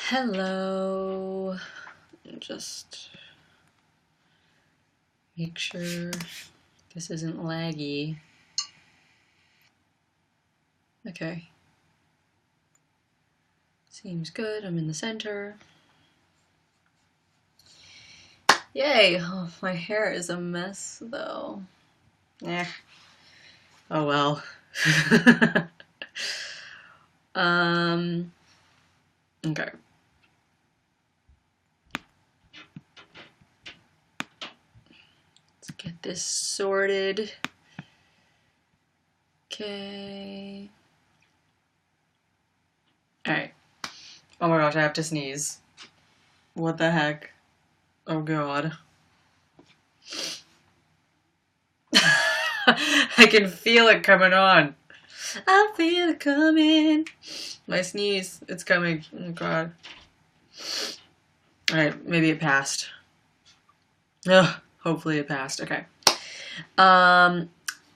Hello. Just make sure this isn't laggy. Okay. Seems good. I'm in the center. Yay! Oh, my hair is a mess though. Eh. Oh well. Okay. Let's get this sorted. Okay. Alright. Oh my gosh, I have to sneeze. What the heck? Oh god. I can feel it coming on. I feel it coming. My sneeze, it's coming. Oh god. Alright, maybe it passed. Ugh, hopefully it passed. Okay.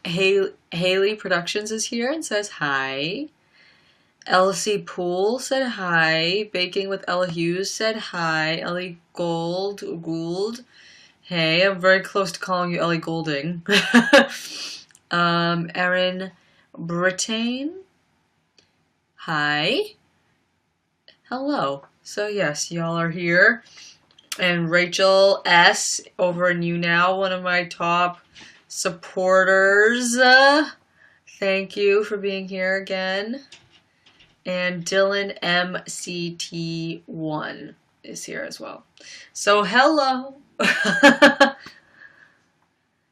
Haley Productions is here and says hi. Elsie Poole said hi. Baking with Ella Hughes said hi. Ellie Gould. Hey, I'm very close to calling you Ellie Goulding. Erin Brittain. Hi. Hello. So yes, y'all are here. And Rachel S. over in YouNow, one of my top supporters. Thank you for being here again. And Dylan MCT1 is here as well. So hello.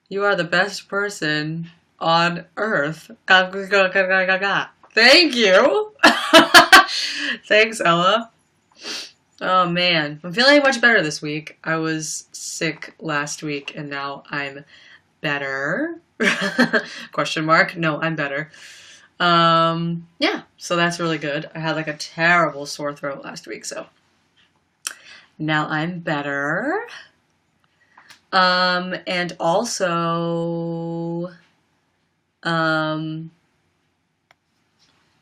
You are the best person on earth. Thank you. Thanks, Ella. Oh man, I'm feeling much better this week. I was sick last week and now I'm better. Question mark? No, I'm better. Yeah, so that's really good. I had like a terrible sore throat last week, so now I'm better. And also,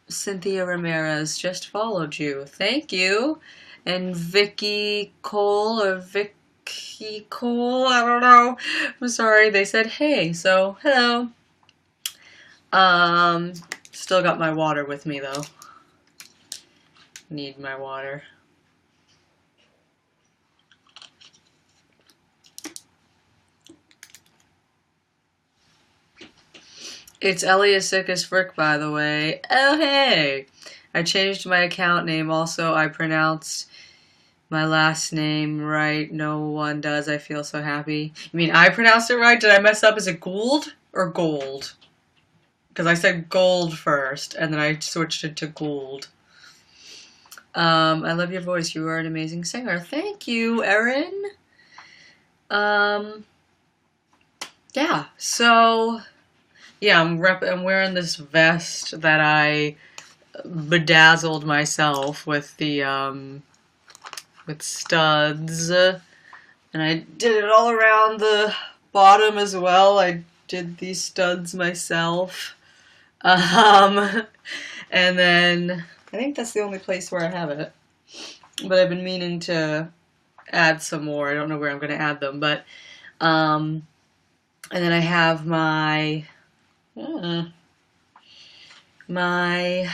Cynthia Ramirez just followed you. Thank you. And Vicky Cole, I don't know. I'm sorry, they said hey, so hello. Still got my water with me though. Need my water. It's Ellie is sick as frick, by the way. Oh, hey! I changed my account name also. I pronounced my last name right. No one does. I feel so happy. You mean I pronounced it right? Did I mess up? Is it Gould or Gold? Because I said gold first, and then I switched it to Gould. I love your voice. You are an amazing singer. Thank you, Erin. Yeah, so... yeah, I'm wearing this vest that I bedazzled myself with the, with studs. And I did it all around the bottom as well. I did these studs myself. And then, I think that's the only place where I have it. But I've been meaning to add some more. I don't know where I'm going to add them, but, and then I have my... my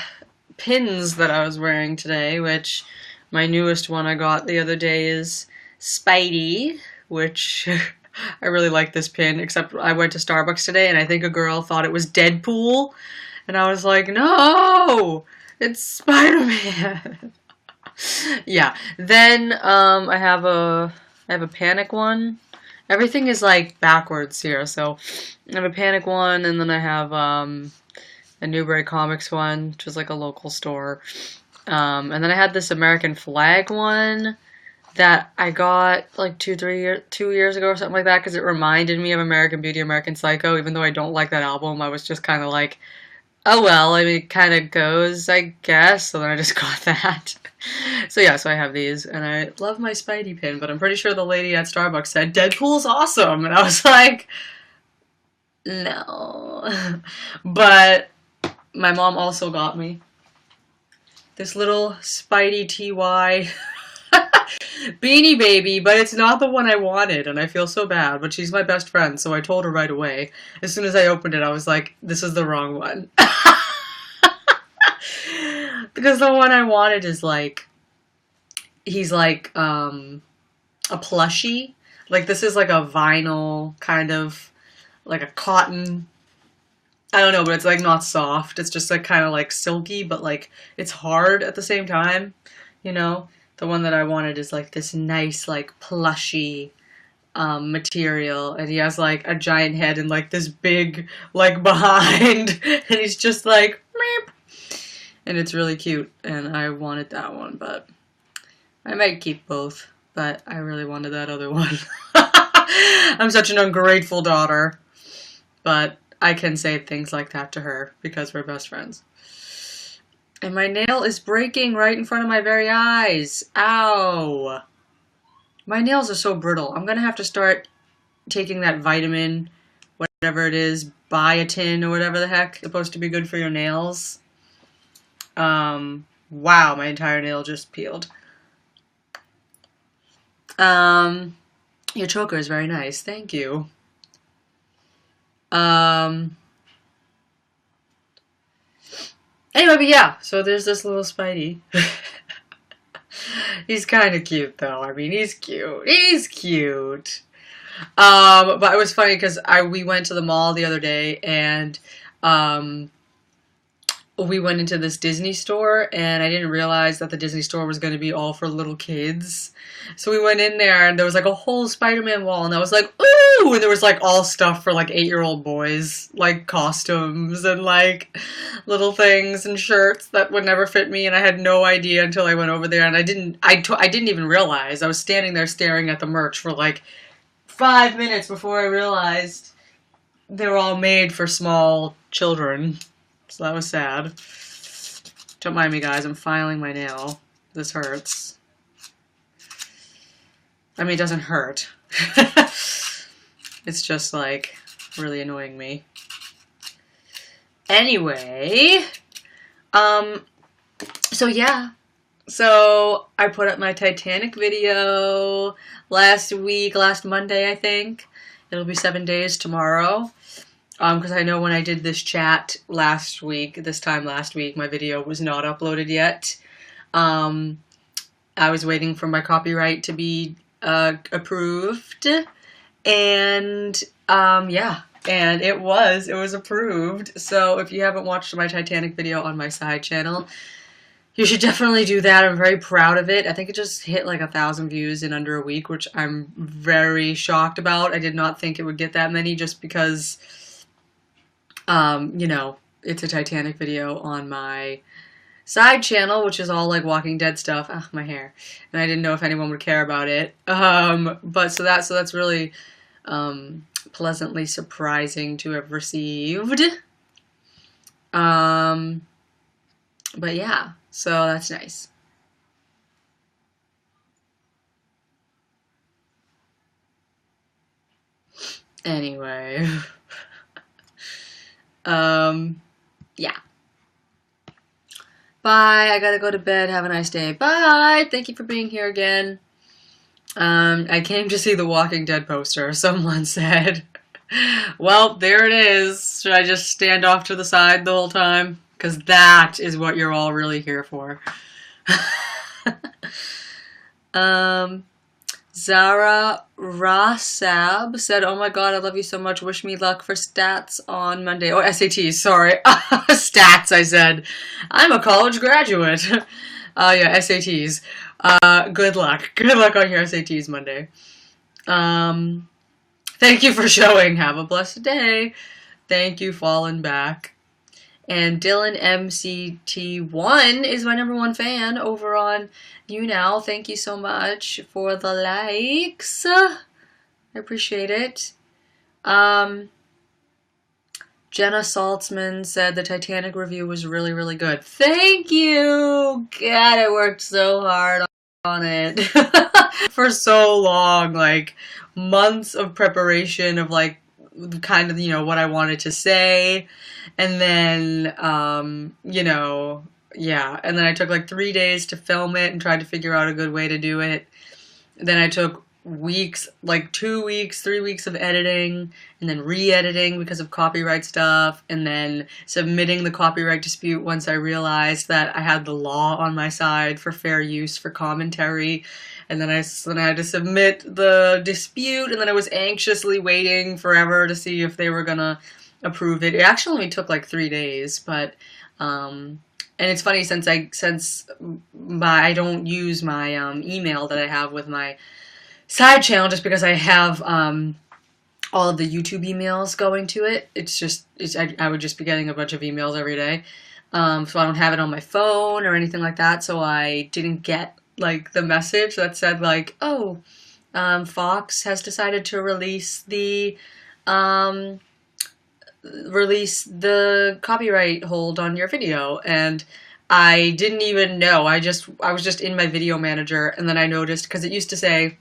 pins that I was wearing today, which my newest one I got the other day is Spidey, which I really like this pin, except I went to Starbucks today and I think a girl thought it was Deadpool, and I was like, no, it's Spider-Man. Yeah, then I have a Panic one. Everything is like backwards here, so I have a Panic one, and then I have a Newbury Comics one, which is like a local store. And then I had this American Flag one that I got like 2 years ago or something like that, because it reminded me of American Beauty, American Psycho, even though I don't like that album. I was just kind of like, oh well, I mean, it kind of goes, I guess, so then I just got that. So yeah, so I have these, and I love my Spidey pin, but I'm pretty sure the lady at Starbucks said, Deadpool's awesome, and I was like, no. But my mom also got me this little Spidey TY Beanie Baby, but it's not the one I wanted, and I feel so bad, but she's my best friend, so I told her right away. As soon as I opened it, I was like, this is the wrong one. Because the one I wanted is like, he's like, a plushie. Like, this is like a vinyl, kind of, like a cotton. I don't know, but it's like not soft. It's just like kind of like silky, but like it's hard at the same time, you know? The one that I wanted is like this nice, like plushy material, and he has like a giant head and like this big like behind, and he's just like meep, and it's really cute, and I wanted that one, but I might keep both, but I really wanted that other one. I'm such an ungrateful daughter, but I can say things like that to her because we're best friends. And my nail is breaking right in front of my very eyes. Ow. My nails are so brittle. I'm going to have to start taking that vitamin, whatever it is, biotin or whatever the heck, supposed to be good for your nails. Wow, my entire nail just peeled. Your choker is very nice. Thank you. Anyway, but yeah, so there's this little Spidey. He's kind of cute, though. I mean, he's cute. He's cute. But it was funny because we went to the mall the other day, and we went into this Disney store, and I didn't realize that the Disney store was going to be all for little kids. So we went in there, and there was like a whole Spider-Man wall, and I was like, ooh! And there was like all stuff for like 8-year-old boys, like costumes and like little things and shirts that would never fit me, and I had no idea until I went over there, and I didn't even realize. I was standing there staring at the merch for like 5 minutes before I realized they were all made for small children. So that was sad. Don't mind me, guys. I'm filing my nail. This hurts. I mean, it doesn't hurt. It's just, like, really annoying me. Anyway, so yeah. So I put up my Titanic video last Monday, I think. It'll be 7 days tomorrow. Because I know when I did this chat this time last week, my video was not uploaded yet. I was waiting for my copyright to be approved, and yeah, and it was approved. So if you haven't watched my Titanic video on my side channel, you should definitely do that. I'm very proud of it. I think it just hit like 1,000 views in under a week, which I'm very shocked about. I did not think it would get that many just because you know, it's a Titanic video on my side channel, which is all like Walking Dead stuff. Ah, my hair. And I didn't know if anyone would care about it. But so that's really pleasantly surprising to have received. But yeah, so that's nice. Anyway. Yeah. Bye. I gotta go to bed. Have a nice day. Bye. Thank you for being here again. I came to see the Walking Dead poster, someone said. Well, there it is. Should I just stand off to the side the whole time? Because that is what you're all really here for. Zara Rasab said, oh my god, I love you so much. Wish me luck for stats on Monday. Oh, SATs, sorry. Stats, I said. I'm a college graduate. Yeah, SATs. Good luck. Good luck on your SATs Monday. Thank you for showing. Have a blessed day. Thank you, Fallen Back. And Dylan MCT1 is my #1 fan over on YouNow. Thank you so much for the likes. I appreciate it. Jenna Saltzman said the Titanic review was really, really good. Thank you! God, I worked so hard on it. For so long, like, months of preparation of, like, kind of, you know, what I wanted to say. And then, you know, yeah, and then I took like 3 days to film it and tried to figure out a good way to do it. Then I took weeks, like 2 weeks, 3 weeks of editing, and then re-editing because of copyright stuff, and then submitting the copyright dispute once I realized that I had the law on my side for fair use for commentary. And then I had to submit the dispute, and then I was anxiously waiting forever to see if they were gonna approve it. It actually only took like 3 days, but and it's funny since I don't use my email that I have with my side channel just because I have all of the YouTube emails going to it. I would just be getting a bunch of emails every day. So I don't have it on my phone or anything like that. So I didn't get like the message that said like, oh, Fox has decided to release the copyright hold on your video. And I didn't even know. I was just in my video manager, and then I noticed, because it used to say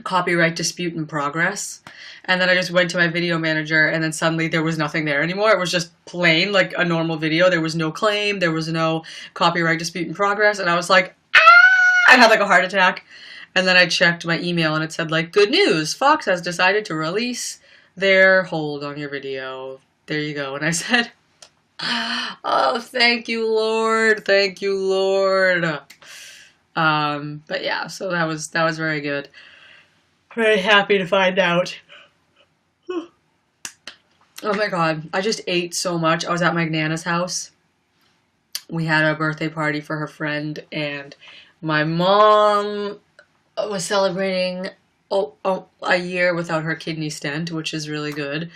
copyright dispute in progress, and then I just went to my video manager, and then suddenly there was nothing there anymore. It was just plain like a normal video. There was no claim, there was no copyright dispute in progress, and I was like, ah! I had like a heart attack. And then I checked my email, and it said like, good news, Fox has decided to release their hold on your video. There you go. And I said, oh, thank you, Lord. Thank you, Lord. But yeah, so that was very good. Very happy to find out. Oh my god, I just ate so much. I was at my Nana's house. We had a birthday party for her friend, and my mom was celebrating a year without her kidney stent, which is really good.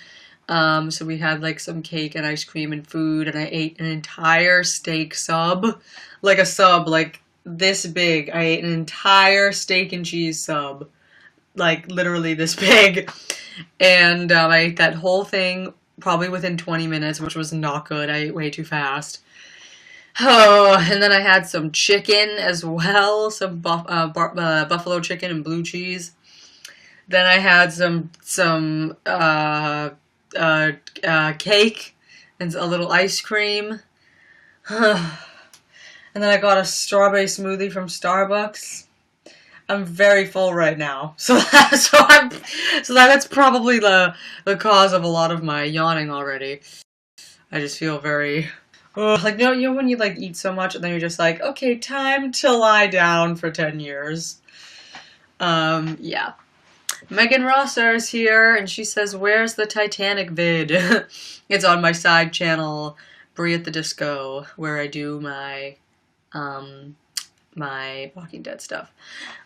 So we had like some cake and ice cream and food, and I ate an entire steak sub. Like a sub, like this big. I ate an entire steak and cheese sub. Like literally this big. And I ate that whole thing probably within 20 minutes, which was not good. I ate way too fast. Oh, and then I had some chicken as well, some buffalo chicken and blue cheese. Then I had some cake and a little ice cream. And then I got a strawberry smoothie from Starbucks. I'm very full right now, so that's probably the cause of a lot of my yawning already. I just feel very like you know when you like eat so much and then you're just like, okay, time to lie down for 10 years. Yeah. Megan Rosser is here, and she says, where's the Titanic vid? It's on my side channel, Brie at the Disco, where I do my my Walking Dead stuff.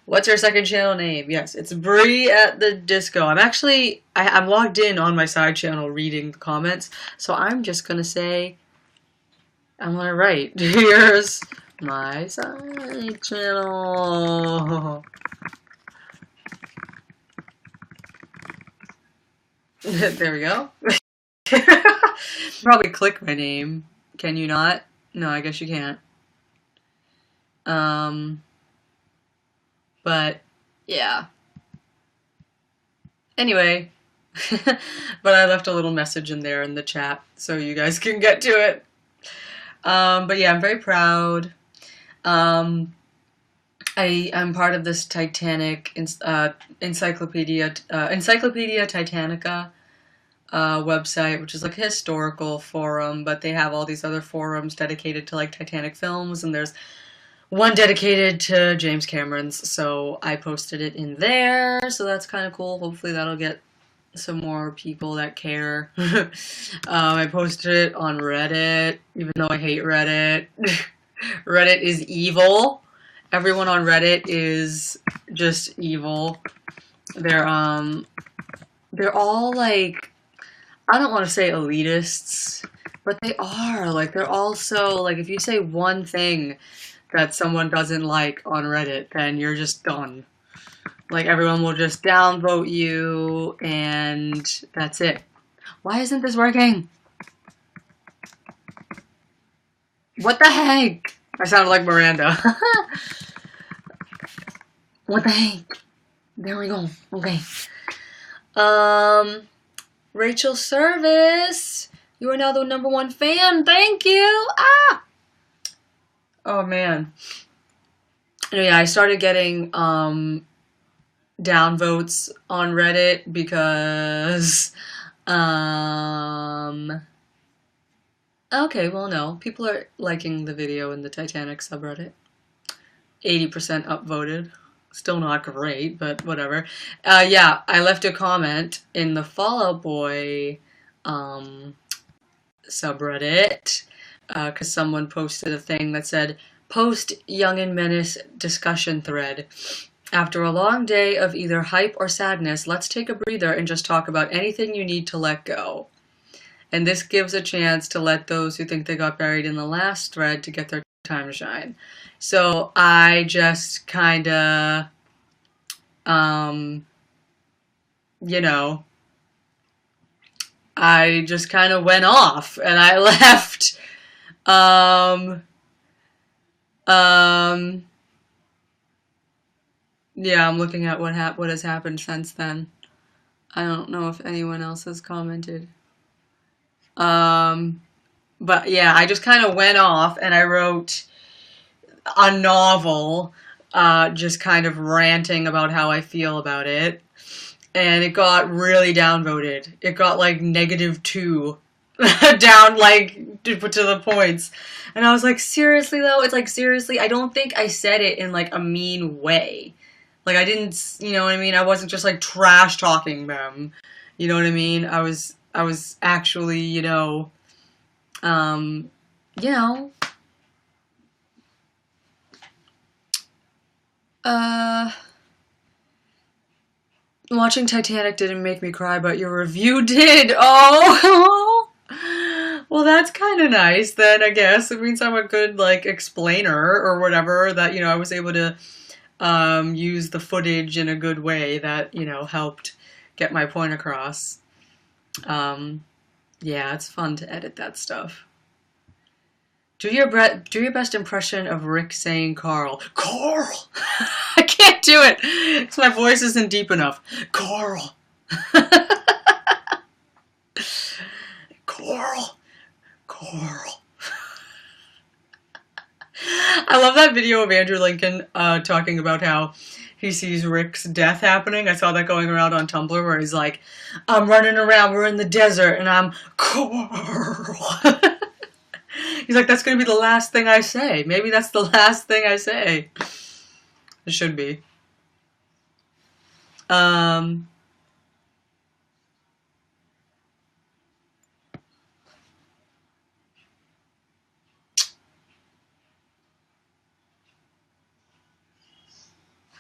What's her second channel name? Yes, it's Brie at the Disco. I'm logged in on my side channel reading the comments, so I'm just gonna say, I'm gonna write, here's my side channel. There we go. Probably click my name. Can you not? No, I guess you can't. But yeah. Anyway, but I left a little message in there in the chat so you guys can get to it. But yeah, I'm very proud. I'm part of this Titanic Encyclopedia Titanica website, which is like a historical forum, but they have all these other forums dedicated to like Titanic films, and there's one dedicated to James Cameron's, so I posted it in there, so that's kind of cool. Hopefully that'll get some more people that care. I posted it on Reddit, even though I hate Reddit. Reddit is evil. Everyone on Reddit is just evil. They're all like, I don't want to say elitists, but they are. Like, they're also, like, if you say one thing that someone doesn't like on Reddit, then you're just done. Like, everyone will just downvote you, and that's it. Why isn't this working? What the heck? I sounded like Miranda. What the heck? There we go. Okay. Rachel Service, you are now the #1 fan. Thank you. Ah! Oh man. Yeah, I started getting downvotes on Reddit because um okay, well no, people are liking the video in the Titanic subreddit. 80% upvoted. Still not great, but whatever. Yeah, I left a comment in the Fall Out Boy um subreddit because someone posted a thing that said, "Post Young and Menace discussion thread. After a long day of either hype or sadness, let's take a breather and just talk about anything you need to let go. And this gives a chance to let those who think they got buried in the last thread to get their time to shine." So I just kind of, um, you know, I just kind of went off and I left. Um, um, yeah, I'm looking at what has happened since then. I don't know if anyone else has commented. Um, but yeah, I just kind of went off and I wrote a novel, just kind of ranting about how I feel about it. And it got really downvoted. It got like -2 down, like to put to the points. And I was like, seriously though? It's like, seriously? I don't think I said it in like a mean way. Like I didn't, you know what I mean? I wasn't just like trash talking them. You know what I mean? I was actually, um, you know, uh, watching Titanic didn't make me cry, but your review did. Oh, well, that's kind of nice then, I guess. It means I'm a good, like, explainer or whatever, that, I was able to use the footage in a good way that, helped get my point across. Um, yeah, it's fun to edit that stuff. Do your best impression of Rick saying Carl. Carl! I can't do it because my voice isn't deep enough. Carl! Carl! Carl! I love that video of Andrew Lincoln talking about how he sees Rick's death happening. I saw that going around on Tumblr where he's like, "I'm running around, we're in the desert, and I'm Carl." He's like, "That's going to be the last thing I say. Maybe that's the last thing I say." It should be. Um,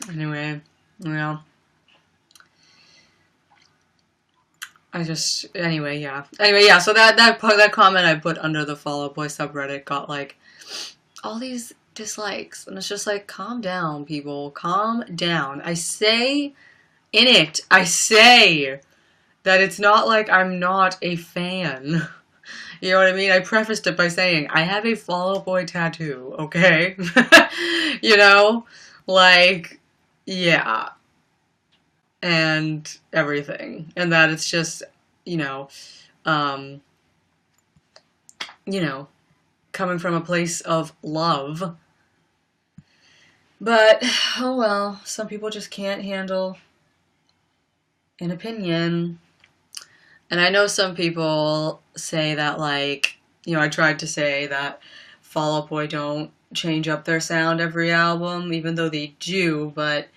anyway, well, yeah. Anyway, yeah, so that comment I put under the Fall Out Boy subreddit got like all these dislikes, and it's just like, calm down, people, calm down. I say that it's not like I'm not a fan. You know what I mean? I prefaced it by saying I have a Fall Out Boy tattoo, okay? you know? Like, yeah. And everything. And that it's just, you know, um, you know, coming from a place of love. But, oh well, some people just can't handle an opinion. And I know some people say that, like, I tried to say that Fall Out Boy don't change up their sound every album, even though they do, but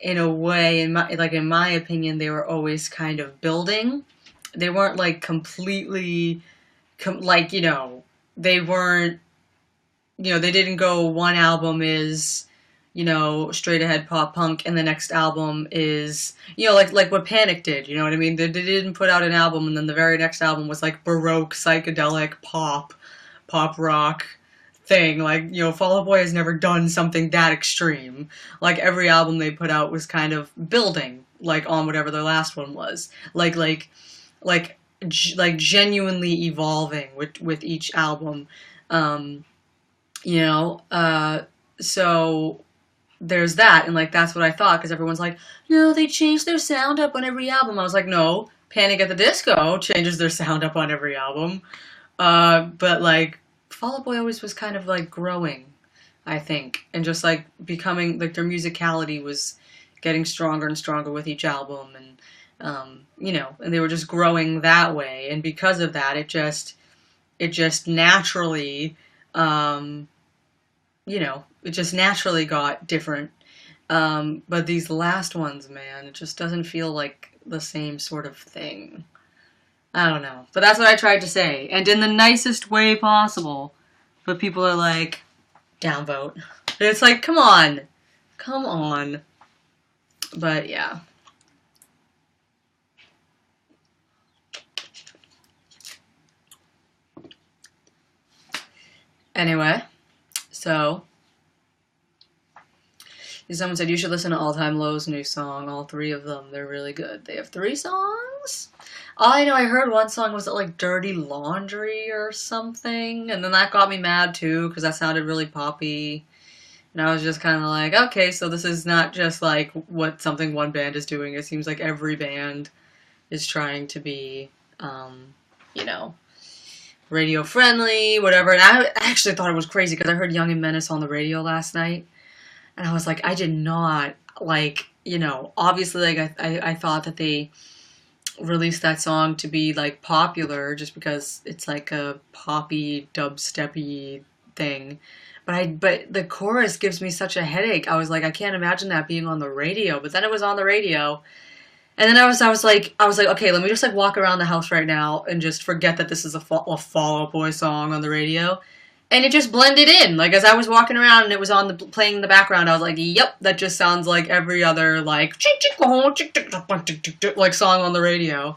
in a way, in my opinion, they were always kind of building. They weren't like completely, they weren't, they didn't go, one album is, straight ahead pop punk, and the next album is, like what Panic did, you know what I mean? They didn't put out an album and then the very next album was like baroque, psychedelic, pop rock thing. Like, Fall Out Boy has never done something that extreme. Like, every album they put out was kind of building, like, on whatever their last one was. Like genuinely evolving with each album. So there's that, and like that's what I thought, because everyone's like, no, they changed their sound up on every album. I was like, no, Panic at the Disco changes their sound up on every album. But like Fall Out Boy always was kind of like growing, I think, and just like becoming like their musicality was getting stronger and stronger with each album, and and they were just growing that way, and because of that, it just naturally, um, it just naturally got different. But these last ones, man, it just doesn't feel like the same sort of thing. I don't know, but that's what I tried to say, and in the nicest way possible. But people are like, downvote. And it's like, come on. Come on. But yeah. Anyway, so someone said you should listen to All Time Low's new song, all three of them. They're really good. They have 3 songs? All I know, I heard one song was like Dirty Laundry or something, and then that got me mad too because that sounded really poppy. And I was just kind of like, okay, so this is not just like what something one band is doing. It seems like every band is trying to be, you know, radio friendly, whatever. And I actually thought it was crazy because I heard Young and Menace on the radio last night, and I was like, I did not like, obviously, like I thought that they released that song to be like popular just because it's like a poppy dubsteppy thing. But the chorus gives me such a headache. I was like, I can't imagine that being on the radio. But then it was on the radio. And then I was like, okay, let me just like walk around the house right now and just forget that this is a Fall Out Boy song on the radio. And it just blended in. Like as I was walking around and it was on the playing in the background, I was like, yep, that just sounds like every other like song on the radio.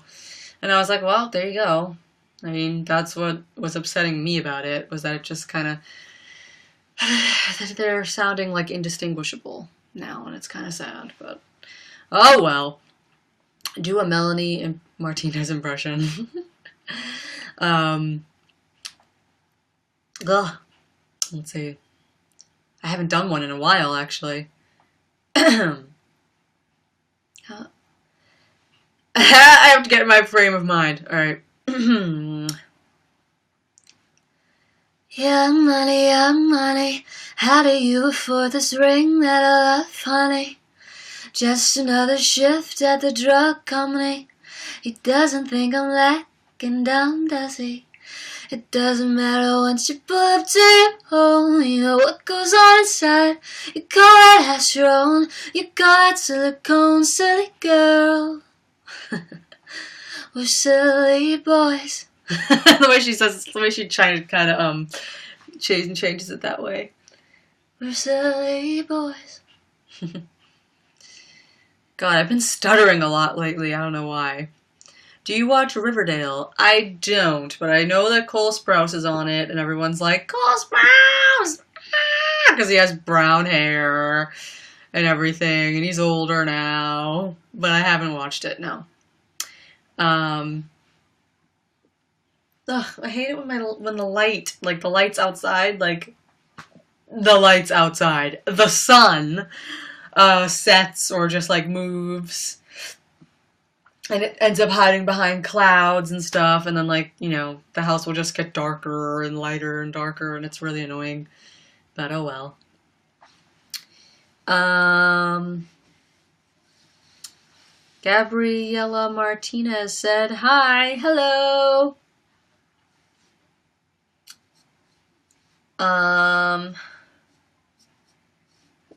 And I was like, well, there you go. I mean, that's what was upsetting me about it, was that it just kind of they're sounding like indistinguishable now, and it's kind of sad. But oh well. Do a Melanie Martinez impression. Ugh. Let's see. I haven't done one in a while, actually. I have to get in my frame of mind. All right. Yeah, money. How do you afford this ring that I love, honey? Just another shift at the drug company. He doesn't think I'm lacking down, does he? It doesn't matter once you pull up to your home. You know what goes on inside. You call that ass your own. You call that silicone, silly girl. We're silly boys. The way she says, the way she kind of changes it that way. We're silly boys. God, I've been stuttering a lot lately. I don't know why. Do you watch Riverdale? I don't, but I know that Cole Sprouse is on it, and everyone's like, Cole Sprouse! Because he has brown hair and everything, and he's older now. But I haven't watched it, no. I hate it when the lights outside, the sun sets or just like moves, and it ends up hiding behind clouds and stuff, and then the house will just get darker and lighter and darker, and it's really annoying. But oh well. Gabriela Martinez said hi, hello.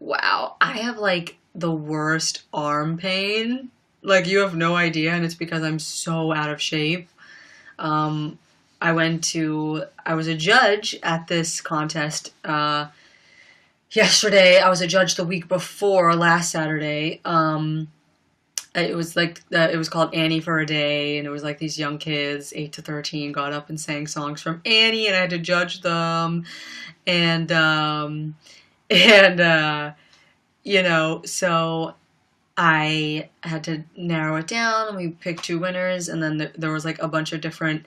Wow, I have like the worst arm pain. Like you have no idea, and it's because I'm so out of shape. I was a judge at this contest yesterday. I was a judge the week before, last Saturday. It was called Annie for a Day, and it was like these young kids, 8 to 13, got up and sang songs from Annie, and I had to judge them, and so I had to narrow it down, and we picked 2 winners, and then there was like a bunch of different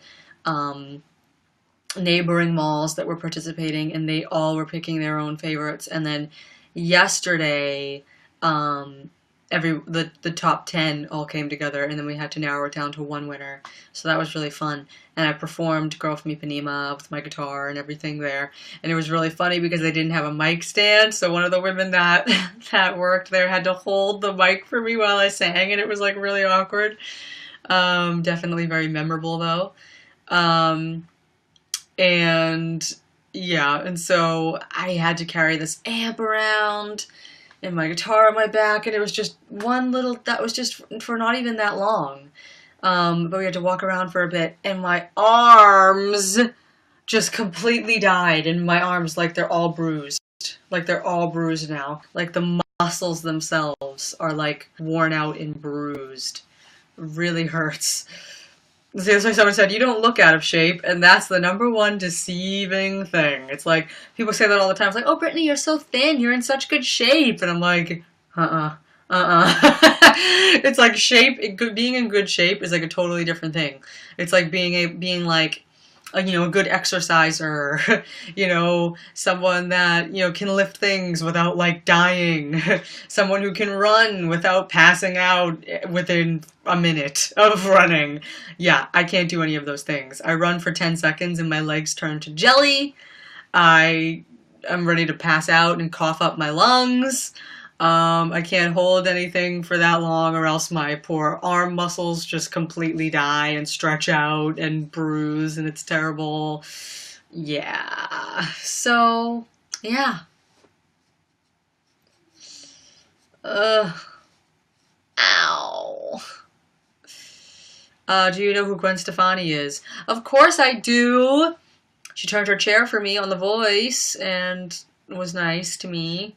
neighboring malls that were participating, and they all were picking their own favorites. And then yesterday, the top 10 all came together, and then we had to narrow it down to one winner. So that was really fun. And I performed Girl from Ipanema with my guitar and everything there. And it was really funny because they didn't have a mic stand, so one of the women that that worked there had to hold the mic for me while I sang, and it was like really awkward. Definitely very memorable though. And yeah, and so I had to carry this amp around and my guitar on my back, and it was just that was just for not even that long. But we had to walk around for a bit, and my arms just completely died, and my arms, like, they're all bruised. Like, they're all bruised now. Like, the muscles themselves are, like, worn out and bruised. It really hurts. That's why someone said, you don't look out of shape, and that's the #1 deceiving thing. It's like, people say that all the time. It's like, oh, Brittany, you're so thin, you're in such good shape. And I'm like, It's like being in good shape is like a totally different thing. It's like being like, a good exerciser, someone that, can lift things without like dying, someone who can run without passing out within a minute of running. Yeah, I can't do any of those things. I run for 10 seconds and my legs turn to jelly. I'm ready to pass out and cough up my lungs. I can't hold anything for that long, or else my poor arm muscles just completely die and stretch out and bruise, and it's terrible. Yeah. So, yeah. Ow. Do you know who Gwen Stefani is? Of course I do. She turned her chair for me on The Voice and was nice to me.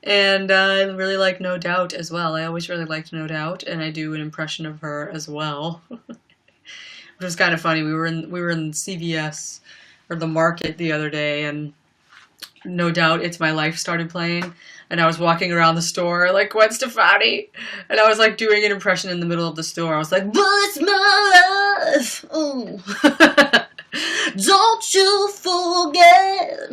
And I really like No Doubt as well. I always really liked No Doubt, and I do an impression of her as well. Which was kind of funny. We were in CVS, or the market, the other day, and No Doubt It's My Life started playing, and I was walking around the store like Gwen Stefani, and I was like doing an impression in the middle of the store. I was like, but it's my life, oh. Don't you forget.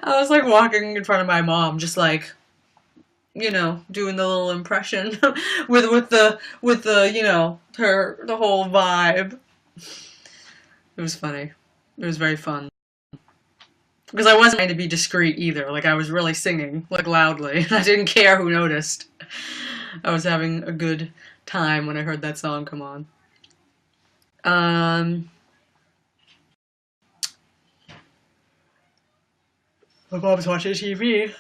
I was like walking in front of my mom, just like, doing the little impression with the the whole vibe. It was funny. It was very fun. Because I wasn't trying to be discreet either. Like, I was really singing, like, loudly. I didn't care who noticed. I was having a good time when I heard that song come on. My mom's watching TV.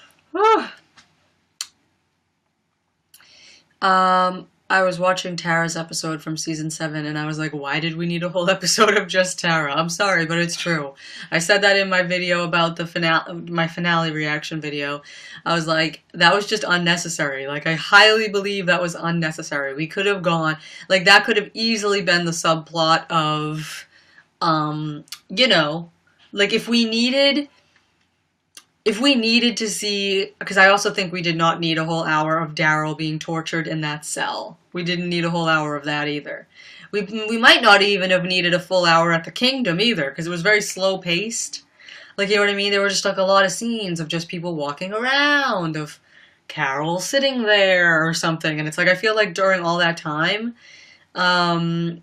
I was watching Tara's episode from season 7, and I was like, why did we need a whole episode of just Tara? I'm sorry, but it's true. I said that in my video about the my finale reaction video. I was like, that was just unnecessary. Like, I highly believe that was unnecessary. We could have gone, like, that could have easily been the subplot of, like, if we needed to see, because I also think we did not need a whole hour of Daryl being tortured in that cell. We didn't need a whole hour of that either. We might not even have needed a full hour at the Kingdom either, because it was very slow paced. Like, you know what I mean? There were just like a lot of scenes of just people walking around, of Carol sitting there or something. And it's like, I feel like during all that time, they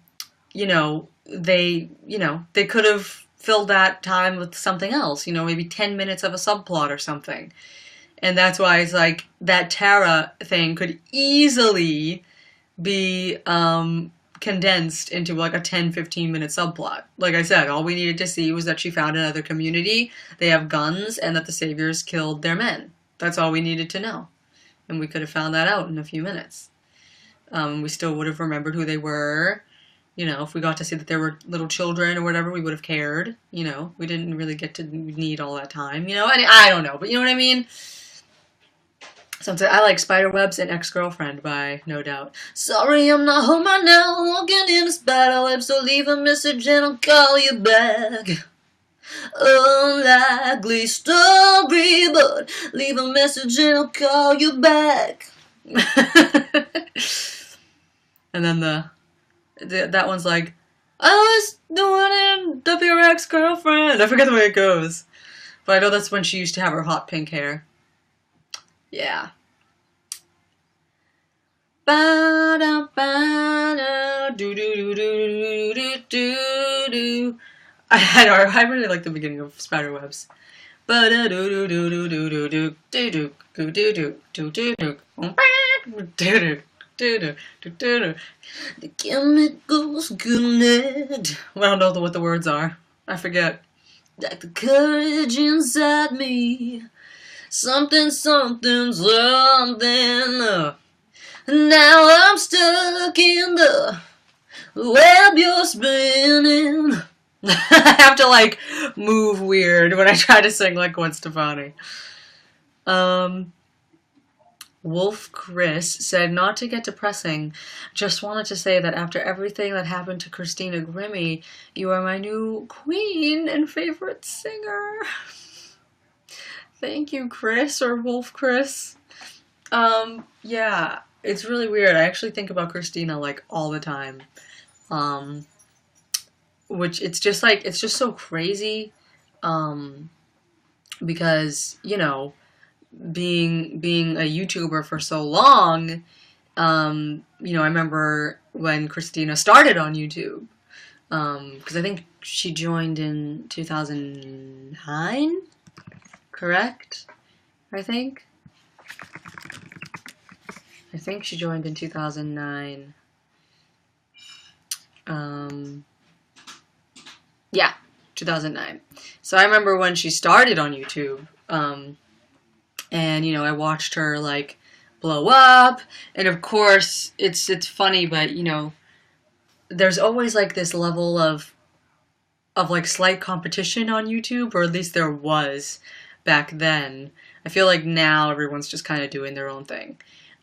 could have filled that time with something else, maybe 10 minutes of a subplot or something. And that's why it's like that Tara thing could easily be condensed into like a 10-15 minute subplot. Like I said, all we needed to see was that she found another community, they have guns, and that the Saviors killed their men. That's all we needed to know. And we could have found that out in a few minutes. We still would have remembered who they were. If we got to see that there were little children or whatever, we would have cared. We didn't really get to need all that time. I don't know, but you know what I mean? I like Spiderwebs and Ex-Girlfriend by No Doubt. Sorry, I'm not home right now, walking in a spiderweb, so leave a message and I'll call you back. Unlikely story, but leave a message and I'll call you back. And then that one's like, I was the one in your ex-girlfriend. I forget the way it goes. But I know that's when she used to have her hot pink hair. Yeah. Ba-da, do do do do do do do. I really like the beginning of Spiderwebs. Ba-da do do do do do do do do do do do do do do do. The chemicals good. I don't know what the words are. I forget. Like the courage inside me. Something, something, something. Now I'm stuck in the web you're spinning. I have to like move weird when I try to sing like Gwen Stefani. Wolf Chris said, not to get depressing, just wanted to say that after everything that happened to Christina Grimmie, you are my new queen and favorite singer. Thank you, Chris, or Wolf Chris. Yeah, it's really weird. I actually think about Christina like all the time. Which it's just so crazy. Because, you know, being a YouTuber for so long, you know, I remember when Christina started on YouTube, because I think she joined in 2009, correct? I think she joined in 2009. Yeah, 2009. So I remember when she started on YouTube, and, you know, I watched her, like, blow up, and of course, it's funny, but, you know, there's always, like, this level of like, slight competition on YouTube, or at least there was back then. I feel like now everyone's just kind of doing their own thing.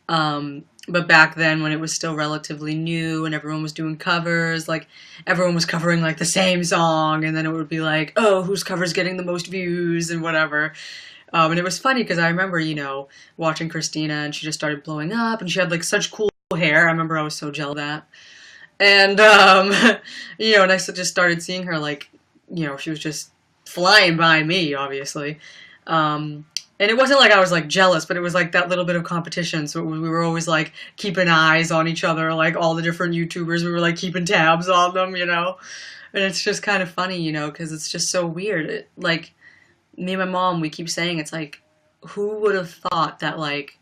But back then, when it was still relatively new and everyone was doing covers, like, everyone was covering, like, the same song, and then it would be like, oh, whose cover's getting the most views, and whatever. And it was funny, because I remember, you know, watching Christina, and she just started blowing up, and she had, like, such cool hair. I remember I was so jealous of that. And, you know, and I just started seeing her, like, you know, she was just flying by me, obviously. And it wasn't like I was, like, jealous, but it was, like, that little bit of competition. So we were always, like, keeping eyes on each other, like, all the different YouTubers. We were, like, keeping tabs on them, you know? And it's just kind of funny, you know, because it's just so weird. Like, me and my mom, we keep saying, it's like, who would have thought that, like,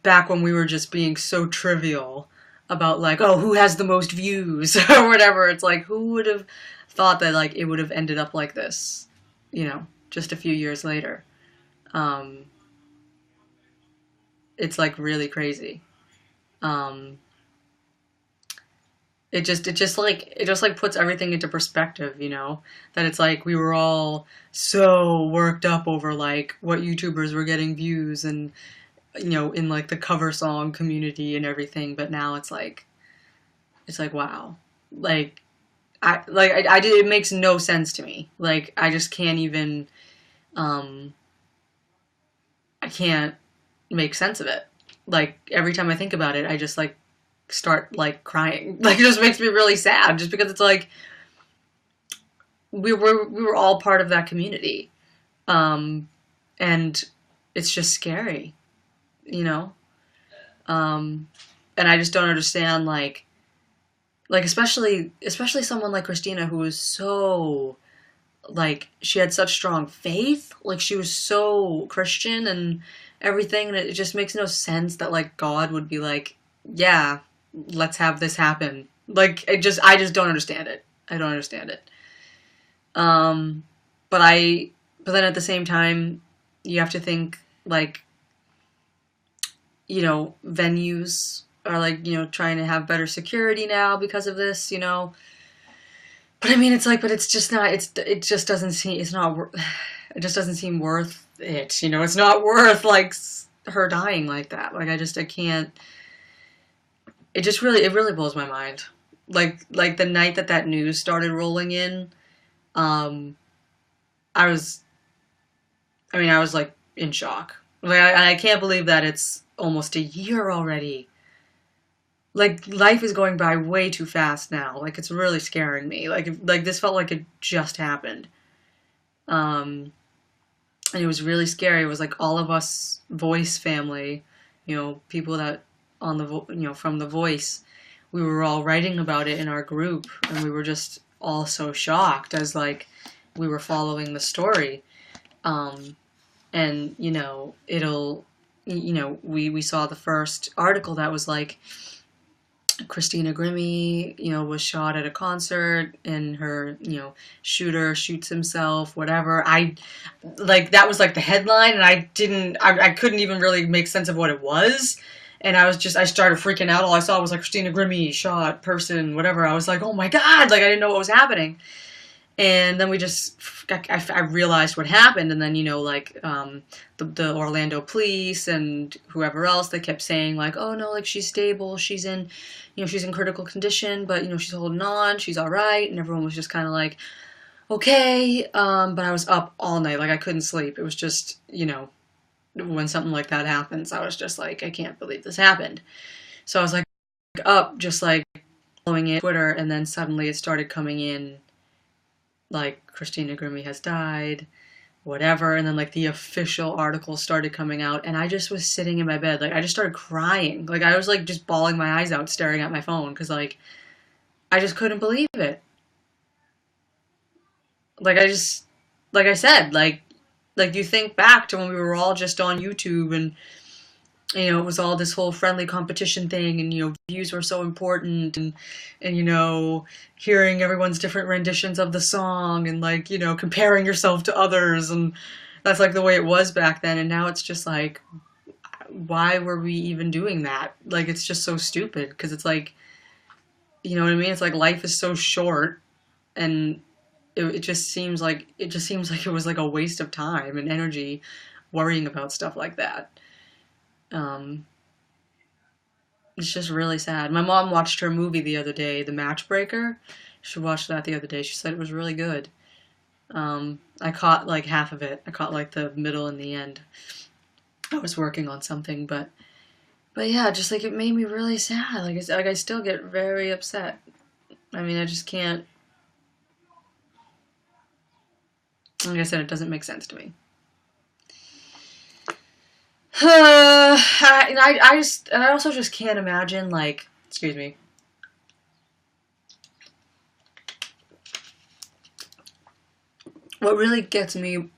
back when we were just being so trivial about, like, oh, who has the most views, or whatever, it's like, who would have thought that, like, it would have ended up like this, you know, just a few years later. It's like really crazy. It just like puts everything into perspective, you know, that it's like we were all so worked up over like what YouTubers were getting views and, you know, in like the cover song community and everything, but now it's like wow, like it makes no sense to me. Like I just can't even I can't make sense of it. Like every time I think about it, I just like start like crying. Like it just makes me really sad, just because it's like we were all part of that community, and it's just scary, you know. And I just don't understand, like especially someone like Christina, who was so, like, she had such strong faith, like she was so Christian and everything, and it just makes no sense that like God would be like, yeah, let's have this happen. Like I just don't understand it. I don't understand it. But then at the same time, you have to think like, you know, venues are like, you know, trying to have better security now because of this, you know. But I mean, it's like, but it's just not, it just doesn't seem, it's not, it just doesn't seem worth it, you know. It's not worth like her dying like that. Like I can't, it really blows my mind. Like the night that news started rolling in, I was like in shock. Like I can't believe that it's almost a year already. Like life is going by way too fast now. Like it's really scaring me. Like this felt like it just happened. and it was really scary. It was like all of us Voice family, people that on the from the Voice, we were all writing about it in our group, and we were just all so shocked as like we were following the story. And we saw the first article that was like Christina Grimmie, was shot at a concert, and her, shooter shoots himself, whatever. That was like the headline, and I couldn't even really make sense of what it was. And I started freaking out. All I saw was like Christina Grimmie, shot, person, whatever. I was like, oh my God, like I didn't know what was happening. And then I realized what happened, and then the Orlando police and whoever else, they kept saying like, oh no, like she's stable, she's in critical condition, but she's holding on, she's all right, and everyone was just kind of like, okay, but I was up all night, like I couldn't sleep. It was just when something like that happens, I was just like, I can't believe this happened. So I was like up, just like following it on Twitter, and then suddenly it started coming in like Christina Grimmie has died, whatever, and then like the official article started coming out, and I just was sitting in my bed, like I just started crying, like I was like just bawling my eyes out staring at my phone, because like I just couldn't believe it. Like like I said, like you think back to when we were all just on YouTube, and it was all this whole friendly competition thing, and views were so important, and hearing everyone's different renditions of the song, and like comparing yourself to others, and that's like the way it was back then. And now it's just like, why were we even doing that? Like it's just so stupid, because it's like, you know what I mean? It's like life is so short, and it just seems like it was like a waste of time and energy worrying about stuff like that. It's just really sad. My mom watched her movie the other day, The Matchbreaker. She watched that the other day. She said it was really good. I caught like half of it. I caught like the middle and the end. I was working on something, but yeah, just like it made me really sad. Like I still get very upset. I mean, I just can't. Like I said, it doesn't make sense to me. I also just can't imagine, like, excuse me. What really gets me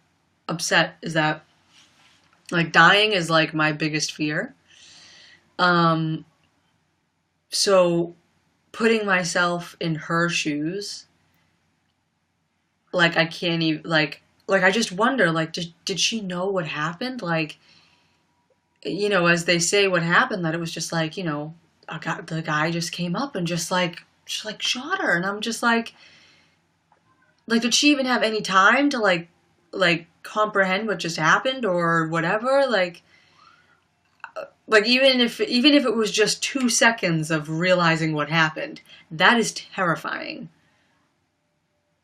upset is that, like, dying is like my biggest fear. So putting myself in her shoes, like I can't even like I just wonder, like, did she know what happened? Like, as they say what happened, that it was just like, the guy just came up and just like shot her, and I'm just like did she even have any time to like comprehend what just happened or whatever? Like even if it was just 2 seconds of realizing what happened, that is terrifying.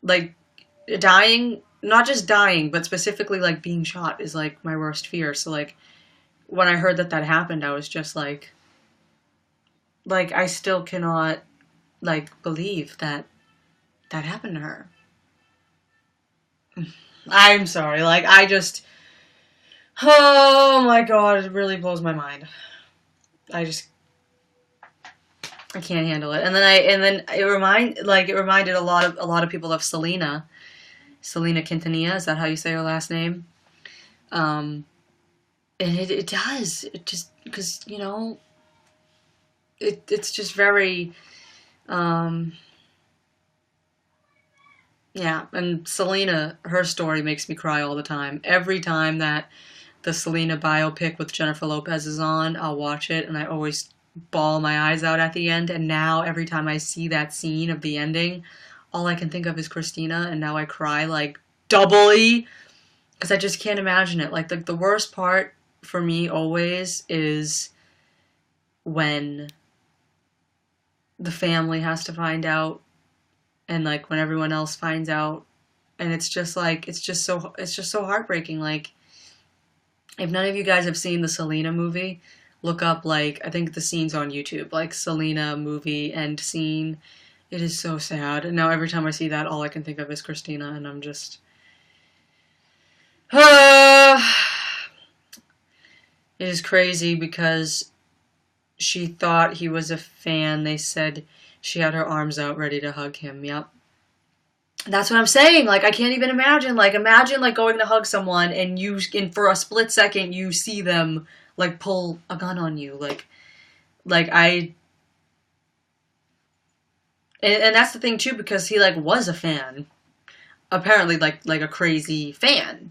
Like dying, not just dying, but specifically like being shot is like my worst fear. So like when I heard that happened, I was just like I still cannot like believe that happened to her. I'm sorry, like I just, oh my God, it really blows my mind. I can't handle it. And then it reminded a lot of people of Selena Quintanilla. Is that how you say her last name? And it does. It just, because, it's just very, yeah. And Selena, her story makes me cry all the time. Every time that the Selena biopic with Jennifer Lopez is on, I'll watch it, and I always bawl my eyes out at the end. And now every time I see that scene of the ending, all I can think of is Christina, and now I cry like doubly, because I just can't imagine it. Like the worst part for me always is when the family has to find out, and like when everyone else finds out, and it's just so heartbreaking. Like, if none of you guys have seen the Selena movie, look up, like, I think the scene's on YouTube, like Selena movie end scene. It is so sad. And now every time I see that, all I can think of is Christina, and I'm just, It is crazy because she thought he was a fan. They said she had her arms out ready to hug him. Yep. That's what I'm saying. Like, I can't even imagine. Like, imagine, like, going to hug someone and for a split second, you see them, like, pull a gun on you. And that's the thing, too, because he, like, was a fan. Apparently, like a crazy fan.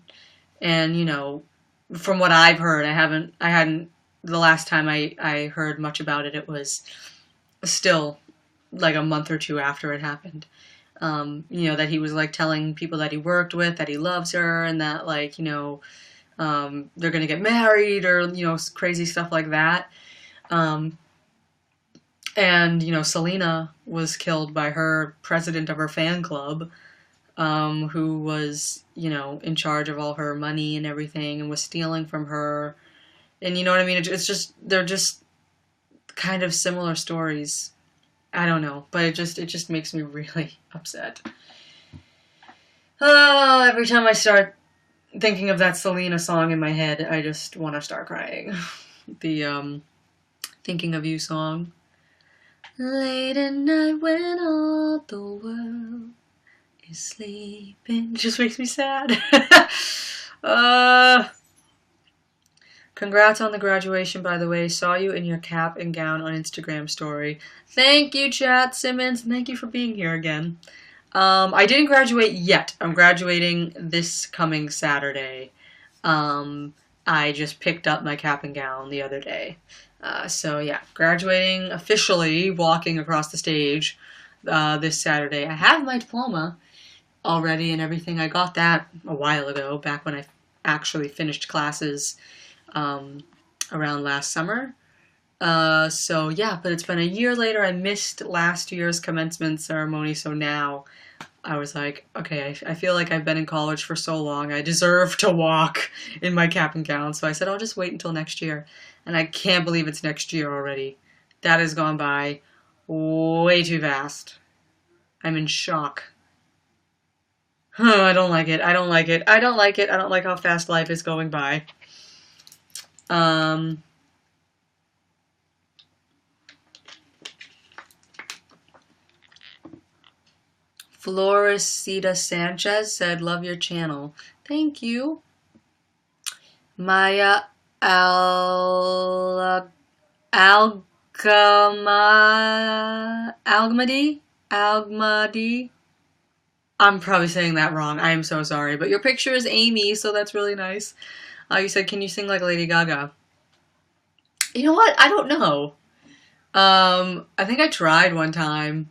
And, you know, from what I've heard, the last time I heard much about it, it was still, like, a month or two after it happened. You know, that he was, like, telling people that he worked with that he loves her and that, like, you know, they're gonna get married or, you know, crazy stuff like that. And, you know, Selena was killed by her president of her fan club, who was, you know, in charge of all her money and everything and was stealing from her. And you know what I mean? It's just, they're just kind of similar stories. I don't know, but it just makes me really upset. Oh, every time I start thinking of that Selena song in my head, I just want to start crying. The Thinking of You song. Late at night when all the world is sleeping. It just makes me sad. Congrats on the graduation, by the way. Saw you in your cap and gown on Instagram story. Thank you, Chat Simmons. Thank you for being here again. I didn't graduate yet. I'm graduating this coming Saturday. I just picked up my cap and gown the other day. So yeah, graduating officially, walking across the stage this Saturday. I have my diploma already and everything. I got that a while ago, back when I actually finished classes around last summer. So yeah, but it's been a year later. I missed last year's commencement ceremony, so now I was like, okay, I feel like I've been in college for so long. I deserve to walk in my cap and gown. So I said, I'll just wait until next year. And I can't believe it's next year already. That has gone by way too fast. I'm in shock. I don't like it. I don't like it. I don't like it. I don't like how fast life is going by. Floresita Sanchez said, love your channel. Thank you. Maya Algmadi. I'm probably saying that wrong. I am so sorry. But your picture is Amy, so that's really nice. You said, can you sing like Lady Gaga? You know what? I don't know. I think I tried one time.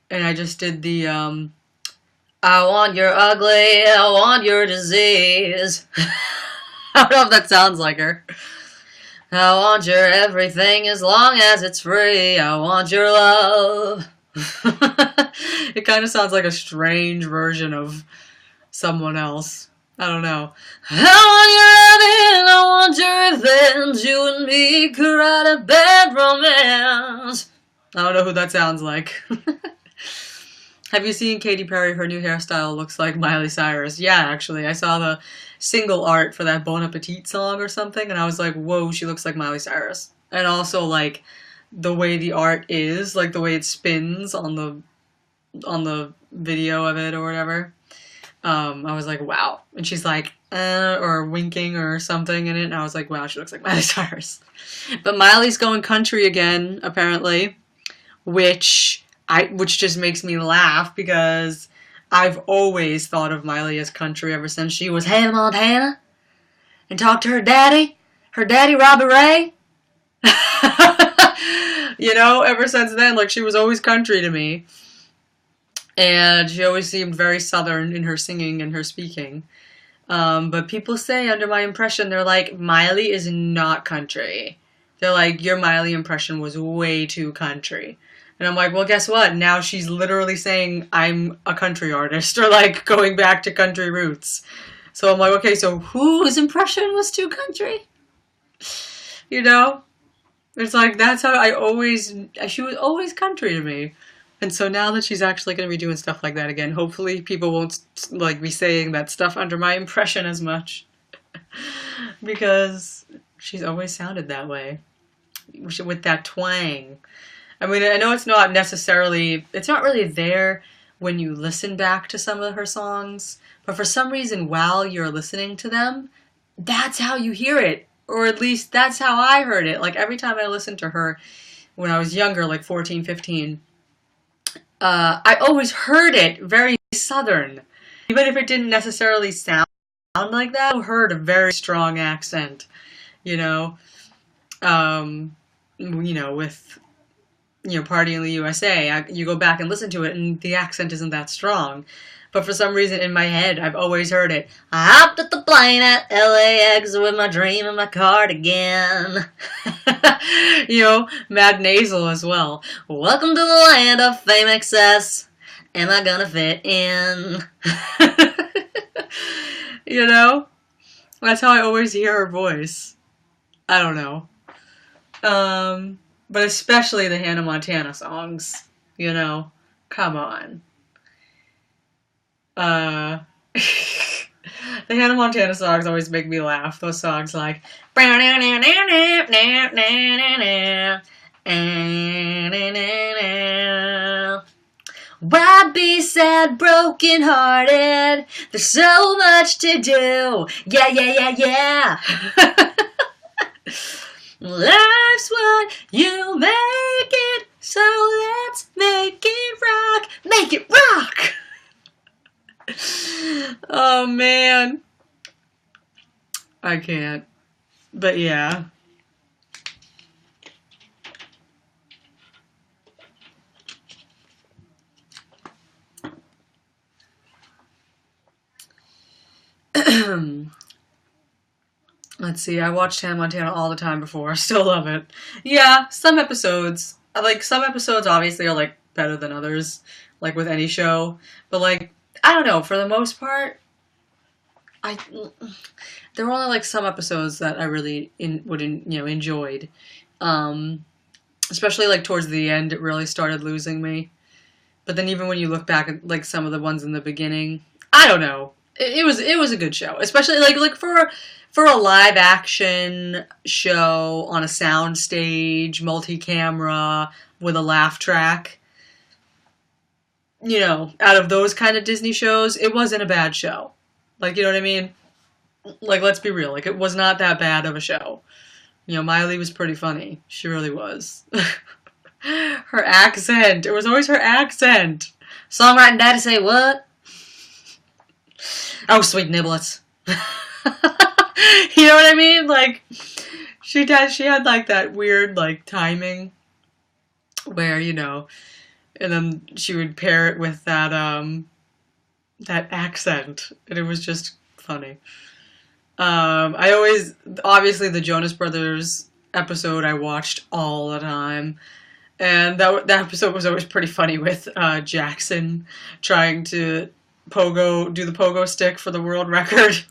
And I just did the, I want your ugly, I want your disease. I don't know if that sounds like her. I want your everything as long as it's free. I want your love. It kind of sounds like a strange version of someone else. I don't know. I want your loving, I want your revenge. You and me could write a bad romance. I don't know who that sounds like. Have you seen Katy Perry? Her new hairstyle looks like Miley Cyrus. Yeah, actually. I saw the single art for that Bon Appetit song or something, and I was like, whoa, she looks like Miley Cyrus. And also, like, the way the art is, like, the way it spins on the video of it or whatever. I was like, wow. And she's like, or winking or something in it, and I was like, wow, she looks like Miley Cyrus. But Miley's going country again, apparently, which just makes me laugh because I've always thought of Miley as country ever since she was Hannah Montana and talked to her daddy Robbie Ray. You know, ever since then, like, she was always country to me. And she always seemed very southern in her singing and her speaking. But people say, under my impression, they're like, Miley is not country. They're like, your Miley impression was way too country. And I'm like, well, guess what? Now she's literally saying I'm a country artist, or like going back to country roots. So I'm like, okay, so whose impression was too country? You know? It's like, that's how she was always country to me. And so now that she's actually going to be doing stuff like that again, hopefully people won't like be saying that stuff under my impression as much. Because she's always sounded that way. With that twang. I mean, I know it's not really there when you listen back to some of her songs, but for some reason while you're listening to them, that's how you hear it. Or at least that's how I heard it. Like every time I listened to her when I was younger, like 14, 15, I always heard it very Southern. Even if it didn't necessarily sound like that, I heard a very strong accent, you know, with, Party in the USA, you go back and listen to it and the accent isn't that strong. But for some reason in my head, I've always heard it. I hopped at the plane at LAX with my dream and my cardigan. Mad nasal as well. Welcome to the land of fame excess. Am I gonna fit in? That's how I always hear her voice. I don't know. But especially the Hannah Montana songs, come on. The Hannah Montana songs always make me laugh. Those songs like why be sad, broken hearted? There's so much to do. Yeah, yeah, yeah, yeah. Life's what you make it, so let's make it rock. Make it rock! Oh, man. I can't. But yeah. Let's see, I watched Hannah Montana all the time before. I still love it. Yeah, some episodes obviously are, like, better than others, like with any show. But, like, I don't know, for the most part, there were only, like, some episodes that I really enjoyed. Especially, like, towards the end, it really started losing me. But then even when you look back at, like, some of the ones in the beginning, I don't know. It was a good show, especially like for a live action show on a sound stage, multi-camera with a laugh track. Out of those kind of Disney shows, it wasn't a bad show. Like, you know what I mean? Like, let's be real. Like, it was not that bad of a show. Miley was pretty funny. She really was. Her accent. It was always her accent. Songwriting daddy say what? Oh, sweet niblets. You know what I mean? Like, she had, like, that weird, like, timing where, and then she would pair it with that accent, and it was just funny. Obviously the Jonas Brothers episode I watched all the time, and that episode was always pretty funny with Jackson trying to do the pogo stick for the world record.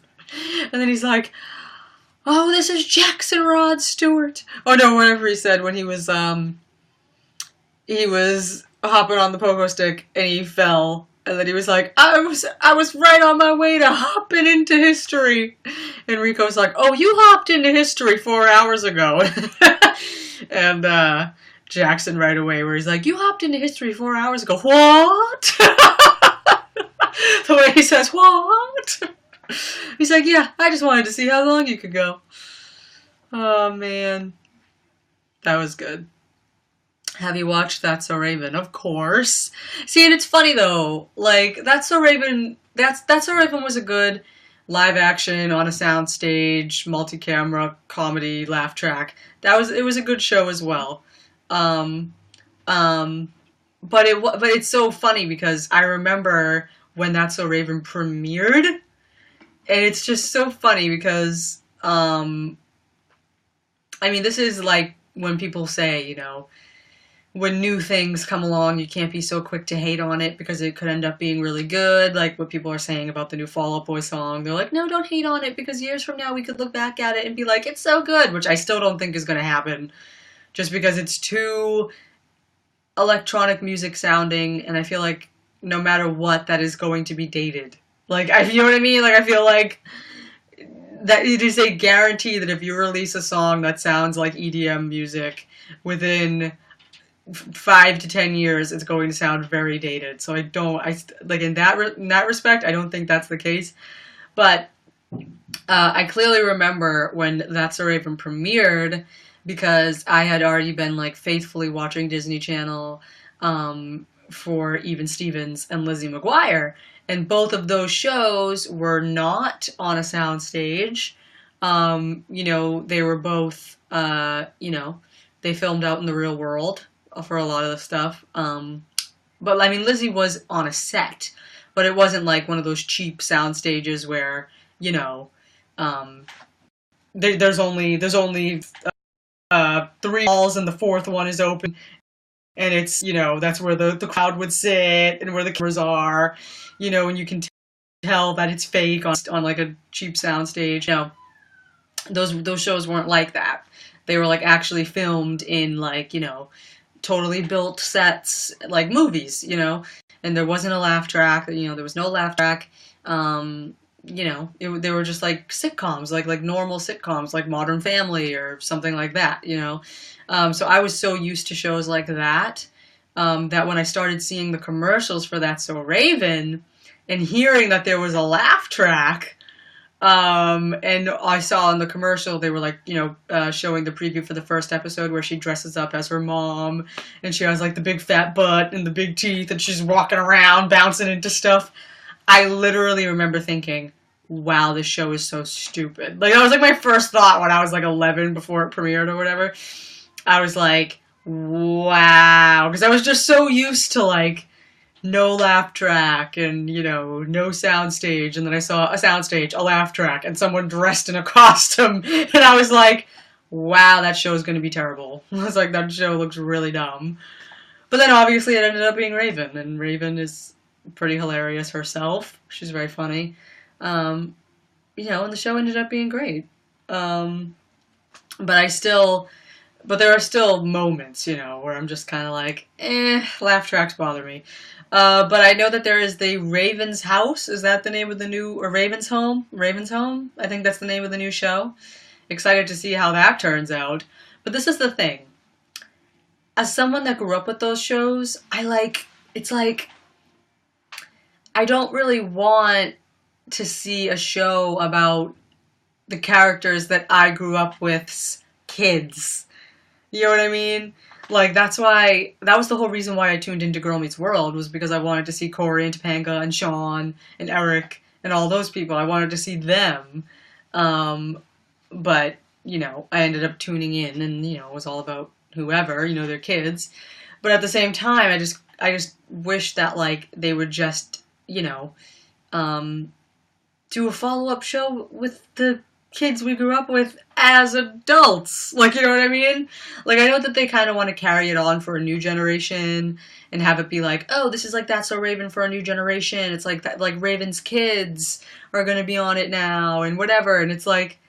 And then he's like, oh, this is Jackson Rod Stewart. Oh no, whatever he said when he was hopping on the pogo stick and he fell. And then he was like, I was right on my way to hopping into history. And Rico's like, oh, you hopped into history 4 hours ago. And Jackson right away where he's like, you hopped into history 4 hours ago. What? The way he says, what? He's like, yeah, I just wanted to see how long you could go. Oh, man. That was good. Have you watched That's So Raven? Of course. See, and it's funny, though. Like, That's So Raven was a good live action on a soundstage, multi-camera, comedy, laugh track. It was a good show as well. But it's so funny because I remember when That's So Raven premiered, and it's just so funny because, this is like when people say, when new things come along, you can't be so quick to hate on it because it could end up being really good, like what people are saying about the new Fall Out Boy song. They're like, no, don't hate on it because years from now we could look back at it and be like, it's so good, which I still don't think is going to happen just because it's too electronic music sounding, and I feel like no matter what, that is going to be dated. Like, you know what I mean? Like, I feel like that it is a guarantee that if you release a song that sounds like EDM music within 5 to 10 years, it's going to sound very dated. So I like in that respect, I don't think that's the case. But I clearly remember when That's So Raven premiered because I had already been like faithfully watching Disney Channel for Even Stevens and Lizzie McGuire. And both of those shows were not on a soundstage. They were both, they filmed out in the real world for a lot of the stuff. But I mean, Lizzie was on a set, but it wasn't like one of those cheap sound stages where, um, there's only three walls and the fourth one is open, and it's that's where the crowd would sit and where the cameras are, and you can tell that it's fake on like a cheap sound stage. Those shows weren't like that. They were like actually filmed in like totally built sets like movies, and there wasn't a laugh track. There was no laugh track. They were just like sitcoms, like normal sitcoms, like Modern Family or something like that, So I was so used to shows like that, that when I started seeing the commercials for That's So Raven and hearing that there was a laugh track, and I saw in the commercial, they were like, showing the preview for the first episode where she dresses up as her mom and she has like the big fat butt and the big teeth and she's walking around bouncing into stuff. I literally remember thinking, wow, this show is so stupid. Like, that was like my first thought when I was like 11 before it premiered or whatever. I was like, wow. Because I was just so used to like no laugh track and, no sound stage. And then I saw a sound stage, a laugh track, and someone dressed in a costume. And I was like, wow, that show is going to be terrible. I was like, that show looks really dumb. But then obviously it ended up being Raven. And Raven is pretty hilarious herself. She's very funny. And the show ended up being great. But there are still moments, where I'm just kind of like, laugh tracks bother me. But I know that there is the Raven's House. Is that the name of the new, or Raven's Home? Raven's Home? I think that's the name of the new show. Excited to see how that turns out. But this is the thing. As someone that grew up with those shows, it's like, I don't really want to see a show about the characters that I grew up with's kids. You know what I mean? Like, that was the whole reason why I tuned into Girl Meets World, was because I wanted to see Corey and Topanga and Sean and Eric and all those people. I wanted to see them. But, I ended up tuning in and, it was all about whoever, their kids. But at the same time, I just wish that, like, they would just, do a follow-up show with the kids we grew up with as adults. Like, you know what I mean? Like, I know that they kind of want to carry it on for a new generation and have it be like, oh, this is like That's So Raven for a new generation. It's like that, like Raven's kids are going to be on it now and whatever. And it's like,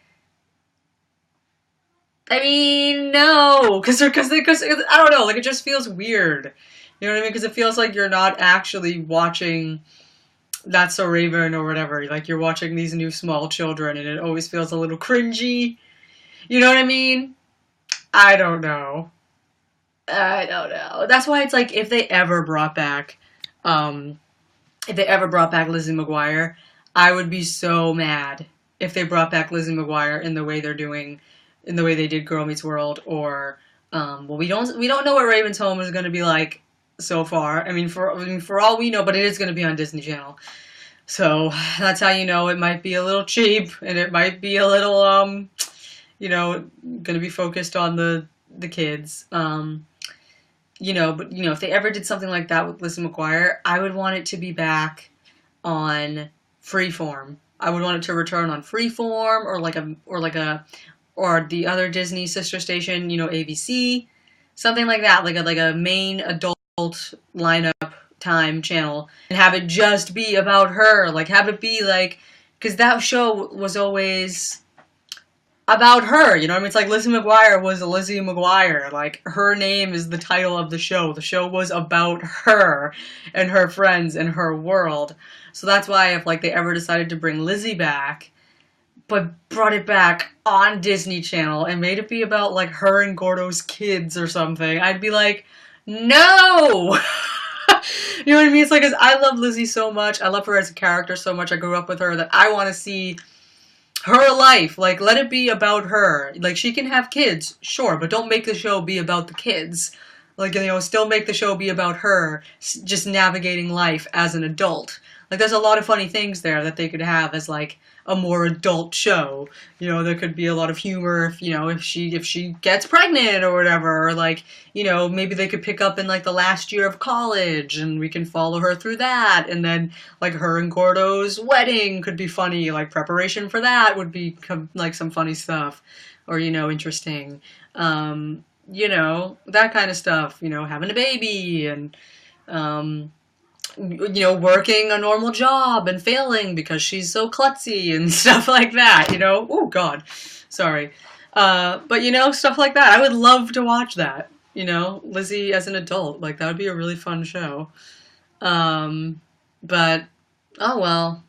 I mean, no, because I don't know, like, it just feels weird. You know what I mean? Because it feels like you're not actually watching That's So Raven or whatever. Like, you're watching these new small children and it always feels a little cringy. You know what I mean? I don't know. That's why it's like, if they ever brought back Lizzie McGuire, I would be so mad if they brought back Lizzie McGuire in the way they did Girl Meets World, or we don't know what Raven's Home is going to be like so far. I mean, for all we know, but it is going to be on Disney Channel. So that's how it might be a little cheap, and it might be a little, going to be focused on the kids. But if they ever did something like that with Lizzie McGuire, I would want it to be back on Freeform. I would want it to return on Freeform, or the other Disney sister station, ABC, something like that, like a main adult lineup time channel, and have it just be about her. Like, have it be like, because that show was always, about her, you know what I mean? It's like Lizzie McGuire was Lizzie McGuire. Like, her name is the title of the show. The show was about her and her friends and her world. So that's why if, like, they ever decided to bring Lizzie back, but brought it back on Disney Channel and made it be about, like, her and Gordo's kids or something, I'd be like, no! You know what I mean? It's like, 'cause I love Lizzie so much. I love her as a character so much. I grew up with her that I want to see her life. Like, let it be about her. Like, she can have kids, sure, but don't make the show be about the kids. Like, you know, still make the show be about her just navigating life as an adult. Like, there's a lot of funny things there that they could have as, like, a more adult show. You know, there could be a lot of humor if, you know, if she gets pregnant or whatever, or, like, you know, maybe they could pick up in, like, the last year of college and we can follow her through that, and then, like, her and Gordo's wedding could be funny, like, preparation for that would be, like, some funny stuff, or, you know, interesting. You know, that kind of stuff, you know, having a baby and, you know, working a normal job and failing because she's so klutzy and stuff like that, you know? Oh, God. Sorry. But, you know, stuff like that. I would love to watch that, you know? Lizzie as an adult. Like, that would be a really fun show. But, oh, well.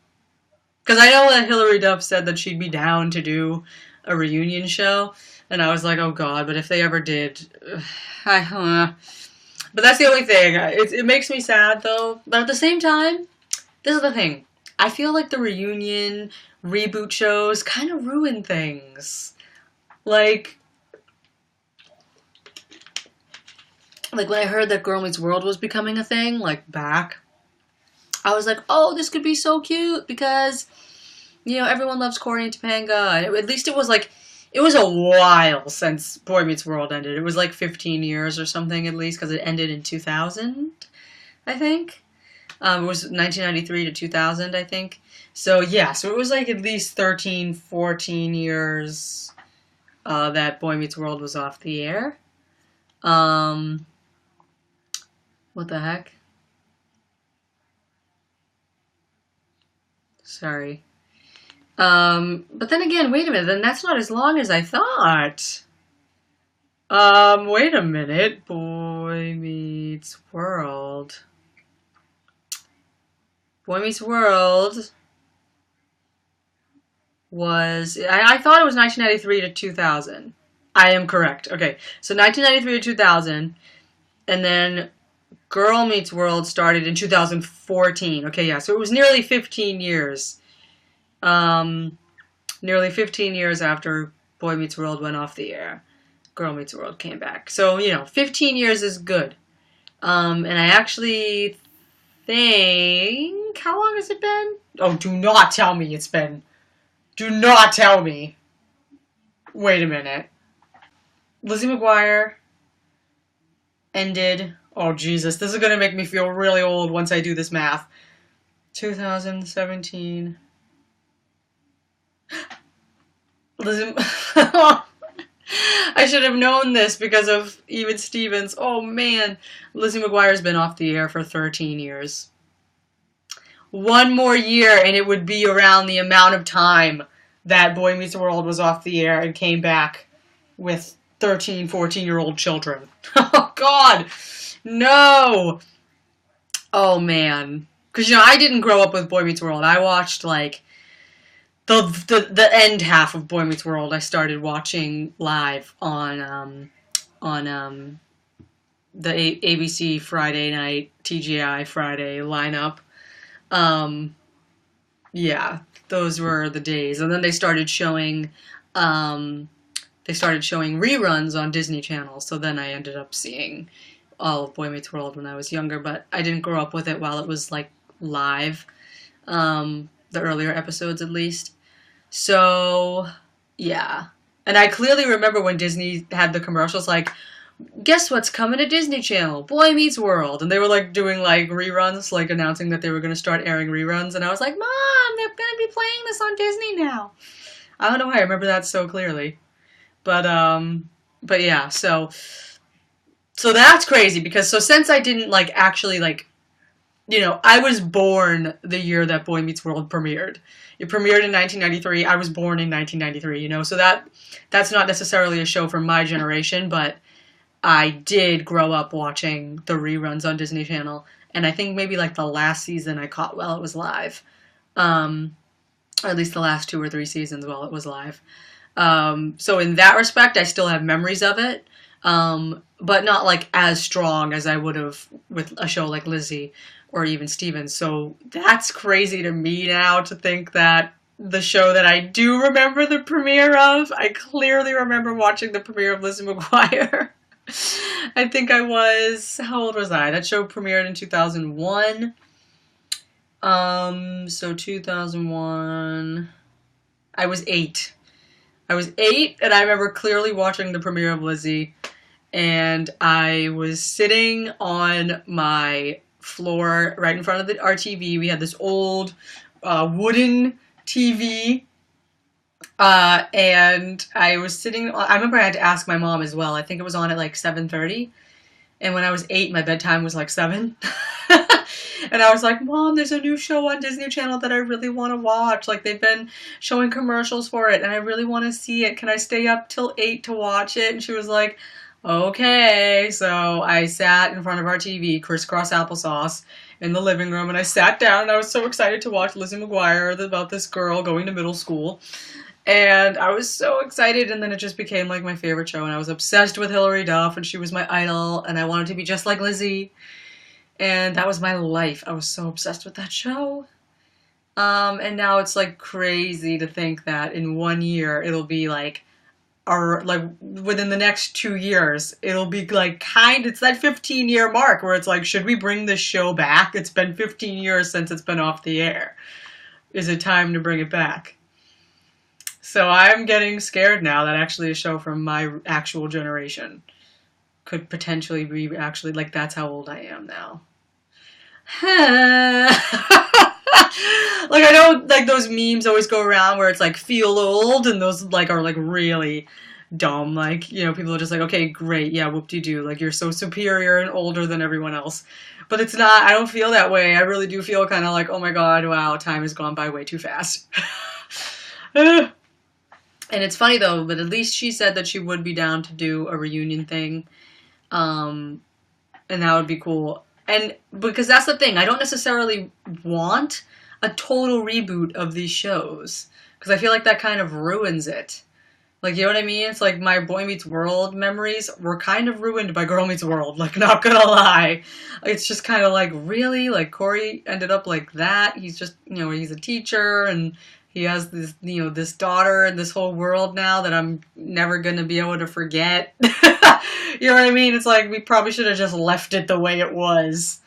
Because I know that Hilary Duff said that she'd be down to do a reunion show. And I was like, oh, God, but if they ever did, But that's the only thing. It makes me sad, though. But at the same time, this is the thing. I feel like the reunion reboot shows kind of ruin things. Like when I heard that Girl Meets World was becoming a thing, like, back, I was like, oh, this could be so cute because, you know, everyone loves Cory and Topanga. And at least it was, like, it was a while since Boy Meets World ended. It was like 15 years or something at least, because it ended in 2000, I think. It was 1993 to 2000, I think. So, yeah, so it was like at least 13, 14 years that Boy Meets World was off the air. What the heck? Sorry. But then again, wait a minute, then that's not as long as I thought. Wait a minute. Boy Meets World. Boy Meets World was, I thought it was 1993 to 2000. I am correct. Okay, so 1993 to 2000, and then Girl Meets World started in 2014. Okay, yeah, so it was nearly 15 years. Nearly 15 years after Boy Meets World went off the air, Girl Meets World came back. So, you know, 15 years is good. And I actually think, how long has it been? Oh, do not tell me it's been. Do not tell me. Wait a minute. Lizzie McGuire ended, oh Jesus, this is going to make me feel really old once I do this math. 2017. Lizzie, I should have known this because of Even Stevens. Oh man, Lizzie McGuire's been off the air for 13 years. One more year and it would be around the amount of time that Boy Meets World was off the air and came back with 13, 14-year-old children. Oh God, no. Oh man. Because, you know, I didn't grow up with Boy Meets World. I watched, like, the end half of Boy Meets World. I started watching live on the ABC Friday night, TGI Friday lineup. Yeah, those were the days. And then they started showing reruns on Disney Channel. So then I ended up seeing all of Boy Meets World when I was younger, but I didn't grow up with it while it was, like, live. The earlier episodes, at least. So, yeah. And I clearly remember when Disney had the commercials, like, guess what's coming to Disney Channel? Boy Meets World. And they were, like, doing, like, reruns, like, announcing that they were going to start airing reruns. And I was like, Mom, they're going to be playing this on Disney now. I don't know why I remember that so clearly. But yeah, so that's crazy because, so since I didn't, like, actually, like, you know, I was born the year that Boy Meets World premiered. It premiered in 1993. I was born in 1993, you know, so that's not necessarily a show from my generation, but I did grow up watching the reruns on Disney Channel, and I think maybe like the last season I caught while it was live. Or at least the last 2 or 3 seasons while it was live. So in that respect, I still have memories of it, but not like as strong as I would have with a show like Lizzie or even Stevens. So that's crazy to me now to think that the show that I do remember the premiere of, I clearly remember watching the premiere of Lizzie McGuire. I think I was, how old was I? That show premiered in 2001. So 2001, I was 8. I was 8, and I remember clearly watching the premiere of Lizzie, and I was sitting on my floor right in front of our TV. We had this old wooden TV, and I was sitting, I remember I had to ask my mom as well. I think it was on at like 7:30, and when I was 8, my bedtime was like 7. And I was like, Mom, there's a new show on Disney Channel that I really want to watch. Like, they've been showing commercials for it, and I really want to see it. Can I stay up till 8 to watch it? And she was like, okay. So I sat in front of our TV, crisscross applesauce, in the living room, and I sat down, and I was so excited to watch Lizzie McGuire about this girl going to middle school. And I was so excited, and then it just became like my favorite show, and I was obsessed with Hilary Duff, and she was my idol, and I wanted to be just like Lizzie. And that was my life. I was so obsessed with that show. And now it's like crazy to think that in 1 year it'll be like, or like within the next 2 years, it'll be like it's that 15-year mark where it's like, should we bring this show back? It's been 15 years since it's been off the air. Is it time to bring it back? So I'm getting scared now that actually a show from my actual generation could potentially be actually, like, that's how old I am now. Like, I know, like, those memes always go around where it's like, feel old, and those like are like really dumb. Like, you know, people are just like, okay, great, yeah, whoop-de-doo, like, you're so superior and older than everyone else. But it's not, I don't feel that way. I really do feel kind of like, oh my god, wow, time has gone by way too fast. And it's funny though, but at least she said that she would be down to do a reunion thing. And that would be cool. And because that's the thing, I don't necessarily want a total reboot of these shows, because I feel like that kind of ruins it. Like, you know what I mean? It's like my Boy Meets World memories were kind of ruined by Girl Meets World, like, not gonna lie. It's just kind of like, really? Like, Corey ended up like that? He's just, you know, he's a teacher, and he has this, you know, this daughter and this whole world now that I'm never gonna be able to forget. You know what I mean? It's like, we probably should have just left it the way it was.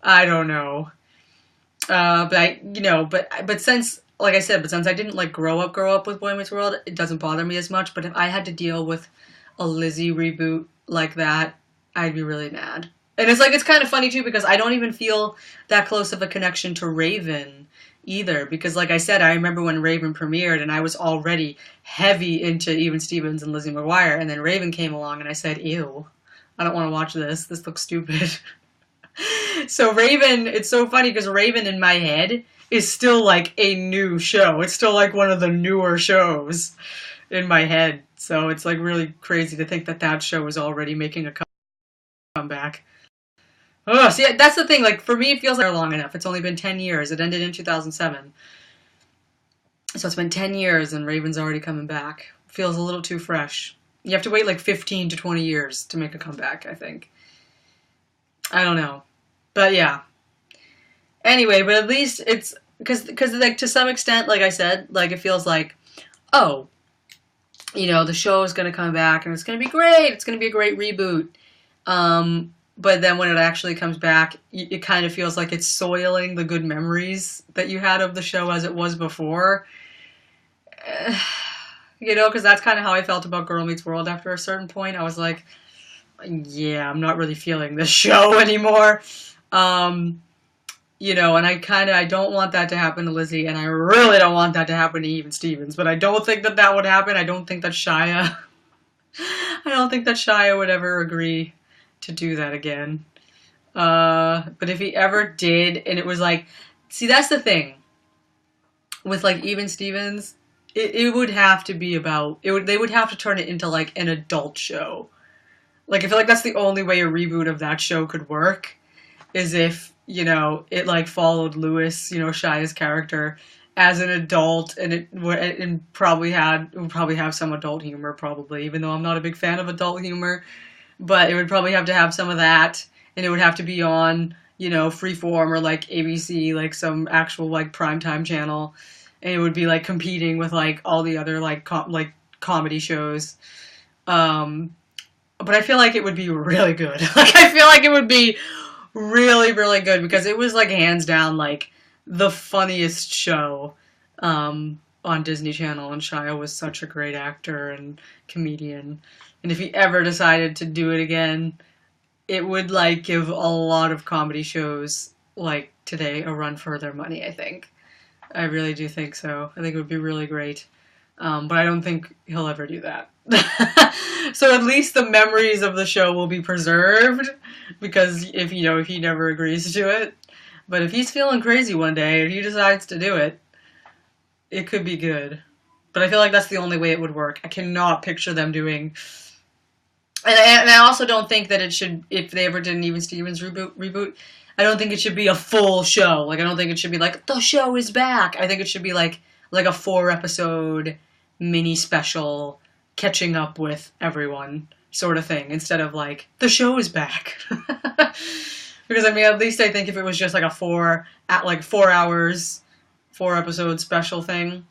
I don't know. But since, like I said, since I didn't like grow up with Boy Meets World, it doesn't bother me as much. But if I had to deal with a Lizzie reboot like that, I'd be really mad. And it's like, it's kind of funny too, because I don't even feel that close of a connection to Raven either. Because like I said, I remember when Raven premiered, and I was already heavy into even Stevens and Lizzie McGuire, and then Raven came along, and I said, ew, I don't want to watch this. This looks stupid. So Raven, it's so funny because Raven in my head is still like a new show. It's still like one of the newer shows in my head. So it's like really crazy to think that that show is already making a comeback. Oh, see, that's the thing. Like, for me, it feels like long enough. It's only been 10 years. It ended in 2007. So it's been 10 years and Raven's already coming back. Feels a little too fresh. You have to wait like 15 to 20 years to make a comeback, I think. I don't know. But yeah. Anyway, but at least it's, because like, to some extent, like I said, like, it feels like, oh, you know, the show is going to come back and it's going to be great. It's going to be a great reboot. But then when it actually comes back, it kind of feels like it's soiling the good memories that you had of the show as it was before. You know, because that's kind of how I felt about Girl Meets World after a certain point. I was like, yeah, I'm not really feeling this show anymore. You know, and I don't want that to happen to Lizzie, and I really don't want that to happen to even Stevens, but I don't think that that would happen. I don't think that Shia would ever agree to do that again. But if he ever did, and it was like, see, that's the thing with like Even Stevens, it would have to be about it. They would have to turn it into like an adult show. Like I feel like that's the only way a reboot of that show could work, is if it like followed Lewis, Shia's character as an adult, and it probably would probably have some adult humor, probably, even though I'm not a big fan of adult humor, but it would probably have to have some of that, and it would have to be on Freeform or like ABC, like some actual like primetime channel, and it would be like competing with like all the other like comedy shows. But I feel like it would be really good. Like I feel like it would be really, really good, because it was like hands down like the funniest show on Disney Channel, and Shia was such a great actor and comedian. And if he ever decided to do it again, it would like give a lot of comedy shows like today a run for their money, I think. I really do think so. I think it would be really great. But I don't think he'll ever do that. So at least the memories of the show will be preserved, because if he never agrees to it. But if he's feeling crazy one day and he decides to do it, it could be good. But I feel like that's the only way it would work. I cannot picture them doing. And I also don't think that it should, if they ever did an Even Stevens reboot, I don't think it should be a full show. Like I don't think it should be like the show is back. I think it should be like a 4-episode mini special catching up with everyone sort of thing, instead of like the show is back. Because I mean, at least I think if it was just like a 4 hours 4-episode special thing,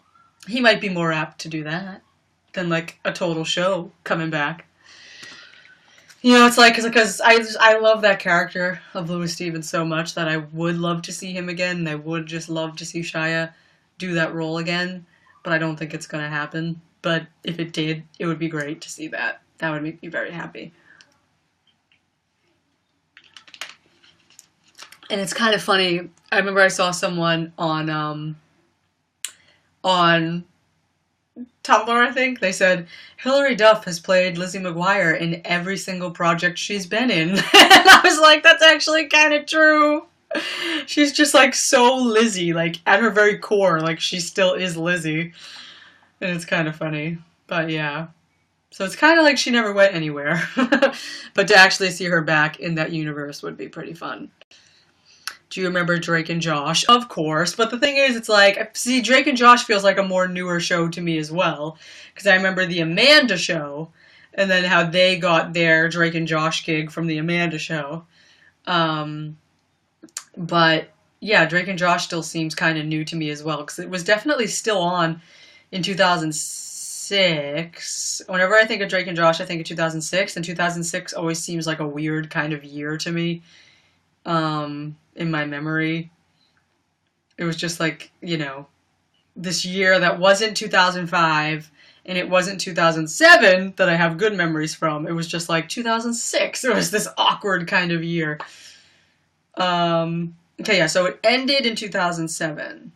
he might be more apt to do that than like a total show coming back. It's like, because I love that character of Louis Stevens so much that I would love to see him again, and I would just love to see Shia do that role again, but I don't think it's going to happen. But if it did, it would be great to see that. That would make me very happy. And it's kind of funny. I remember I saw someone on Tumblr, I think. They said, Hilary Duff has played Lizzie McGuire in every single project she's been in. And I was like, that's actually kind of true. She's just like so Lizzie, like at her very core, like she still is Lizzie. And it's kind of funny. But yeah. So it's kind of like she never went anywhere. But to actually see her back in that universe would be pretty fun. Do you remember Drake and Josh? Of course. But the thing is, it's like, see, Drake and Josh feels like a more newer show to me as well. Because I remember the Amanda Show, and then how they got their Drake and Josh gig from the Amanda Show. But yeah, Drake and Josh still seems kind of new to me as well. Because it was definitely still on in 2006. Whenever I think of Drake and Josh, I think of 2006. And 2006 always seems like a weird kind of year to me. In my memory, it was just like, this year that wasn't 2005 and it wasn't 2007 that I have good memories from. It was just like 2006. It was this awkward kind of year. Okay, yeah, so it ended in 2007.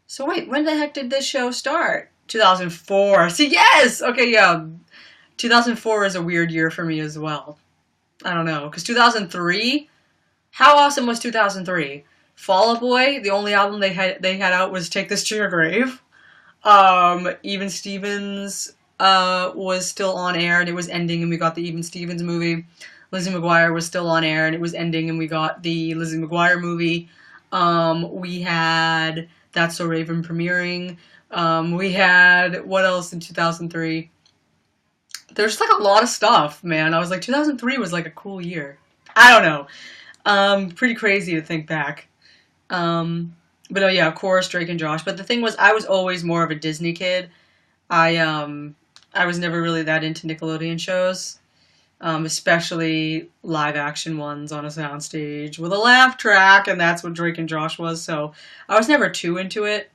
So wait, when the heck did this show start? 2004. See, yes! Okay, yeah. 2004 is a weird year for me as well. I don't know, because 2003... How awesome was 2003? Fall Out Boy, the only album they had out was Take This to Your Grave. Even Stevens was still on air and it was ending, and we got the Even Stevens movie. Lizzie McGuire was still on air and it was ending, and we got the Lizzie McGuire movie. We had That's So Raven premiering. We had, what else in 2003? There's like a lot of stuff, man. I was like, 2003 was like a cool year. I don't know. Pretty crazy to think back. But oh yeah, of course, Drake and Josh. But the thing was, I was always more of a Disney kid. I was never really that into Nickelodeon shows, especially live action ones on a soundstage with a laugh track, and that's what Drake and Josh was. So I was never too into it.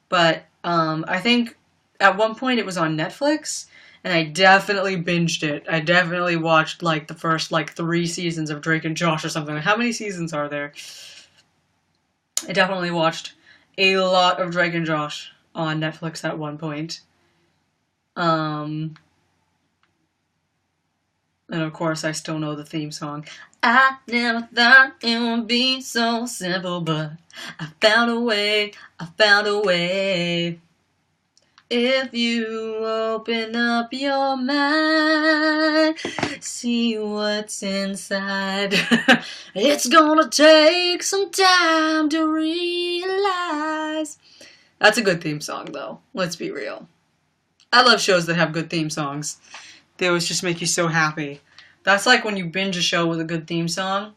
But I think at one point it was on Netflix, and I definitely binged it. I definitely watched like the first 3 seasons of Drake and Josh or something. How many seasons are there? I definitely watched a lot of Drake and Josh on Netflix at one point. And of course, I still know the theme song. I never thought it would be so simple, but I found a way, I found a way. If you open up your mind, see what's inside. It's gonna take some time to realize. That's a good theme song, though. Let's be real. I love shows that have good theme songs. They always just make you so happy. That's like when you binge a show with a good theme song.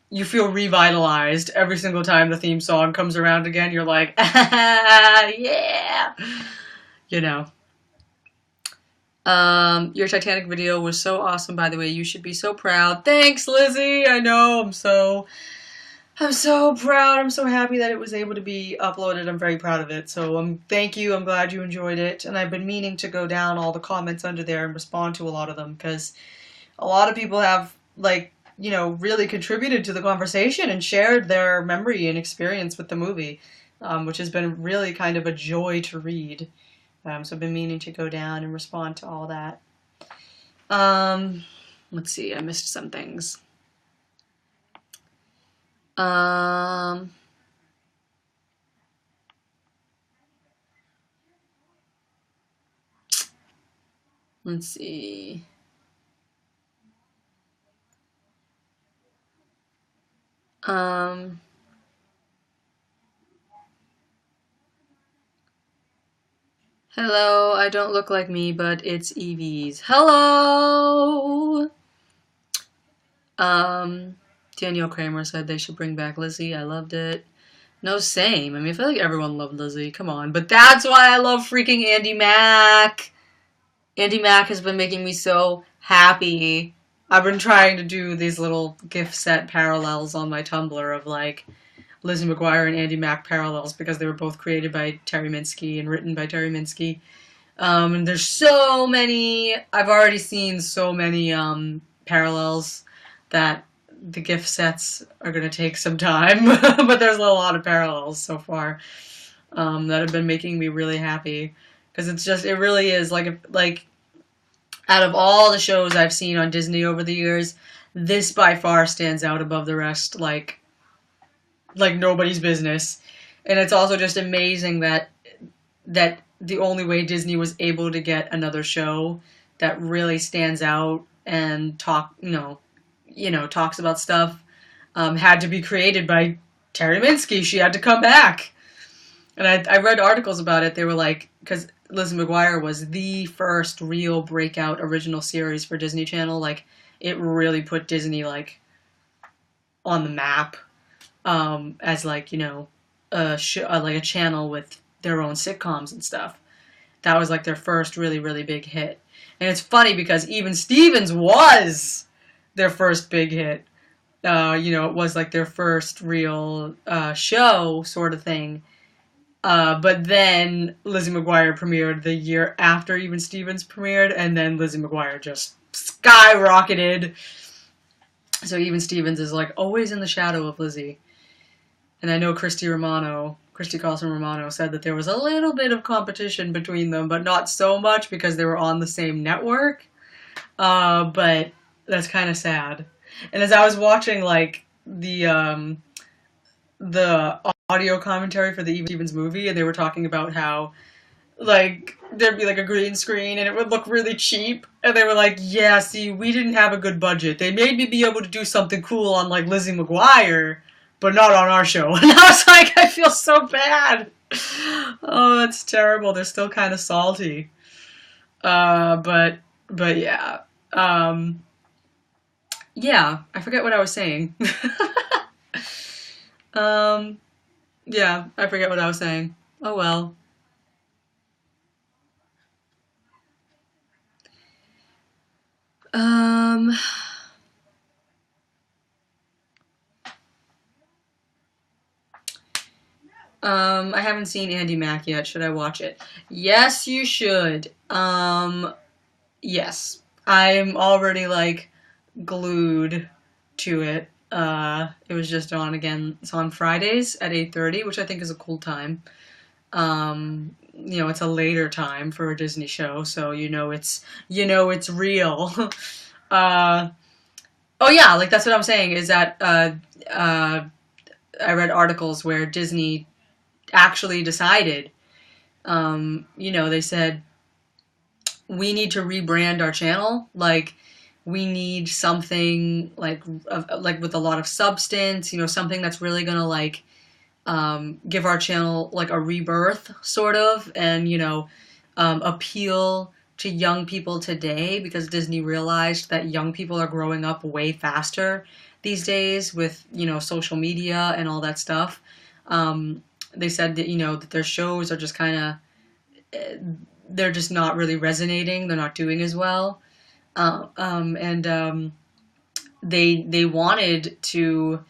You feel revitalized every single time the theme song comes around again. You're like, ah, yeah. You know. Your Titanic video was so awesome, by the way. You should be so proud. Thanks, Lizzie. I know. I'm so proud. I'm so happy that it was able to be uploaded. I'm very proud of it. So thank you. I'm glad you enjoyed it. And I've been meaning to go down all the comments under there and respond to a lot of them because a lot of people have, like, you know, really contributed to the conversation and shared their memory and experience with the movie, which has been really kind of a joy to read. So I've been meaning to go down and respond to all that. Let's see, I missed some things. Let's see. Hello, I don't look like me, but it's Evie's. Hello! Danielle Kramer said they should bring back Lizzie. I loved it. No, same. I mean, I feel like everyone loved Lizzie. Come on. But that's why I love freaking Andy Mack. Andy Mack has been making me so happy. I've been trying to do these little gift set parallels on my Tumblr of, like, Lizzie McGuire and Andy Mack parallels because they were both created by Terry Minsky and written by Terry Minsky. And there's so many, I've already seen so many parallels that the gift sets are going to take some time, but there's a lot of parallels so far that have been making me really happy because it's just, it really is like out of all the shows I've seen on Disney over the years, this by far stands out above the rest, like nobody's business. And it's also just amazing that the only way Disney was able to get another show that really stands out and talks about stuff had to be created by Terry Minsky. She had to come back. And I read articles about it. They were like, because Lizzie McGuire was the first real breakout original series for Disney Channel. Like, it really put Disney, like, on the map. As like, you know, like a channel with their own sitcoms and stuff. That was like their first really, really big hit. And it's funny because Even Stevens was their first big hit. You know, it was like their first real show sort of thing. But then Lizzie McGuire premiered the year after Even Stevens premiered, and then Lizzie McGuire just skyrocketed. So Even Stevens is like always in the shadow of Lizzie. And I know Christy Carlson Romano said that there was a little bit of competition between them, but not so much because they were on the same network. But that's kind of sad. And as I was watching, like, the audio commentary for the Even Stevens movie, and they were talking about how, like, there'd be, like, a green screen, and it would look really cheap. And they were like, yeah, see, we didn't have a good budget. They made me be able to do something cool on, like, Lizzie McGuire, but not on our show. And I was like, I feel so bad. Oh, that's terrible. They're still kind of salty. But yeah. Yeah, I forget what I was saying. Yeah, I forget what I was saying. Oh well. I haven't seen Andy Mack yet. Should I watch it? Yes, you should. Yes. I'm already, like, glued to it. It was just on again. It's on Fridays at 8:30, which I think is a cool time. You know, it's a later time for a Disney show, so you know it's real. Uh, oh yeah, like that's what I'm saying is that I read articles where Disney actually decided, they said we need to rebrand our channel. Like, we need something like with a lot of substance. Something that's really gonna give our channel like a rebirth, sort of, and appeal to young people today, because Disney realized that young people are growing up way faster these days with social media and all that stuff. They said that that their shows are just kind of they're just not really resonating. They're not doing as well, and they wanted to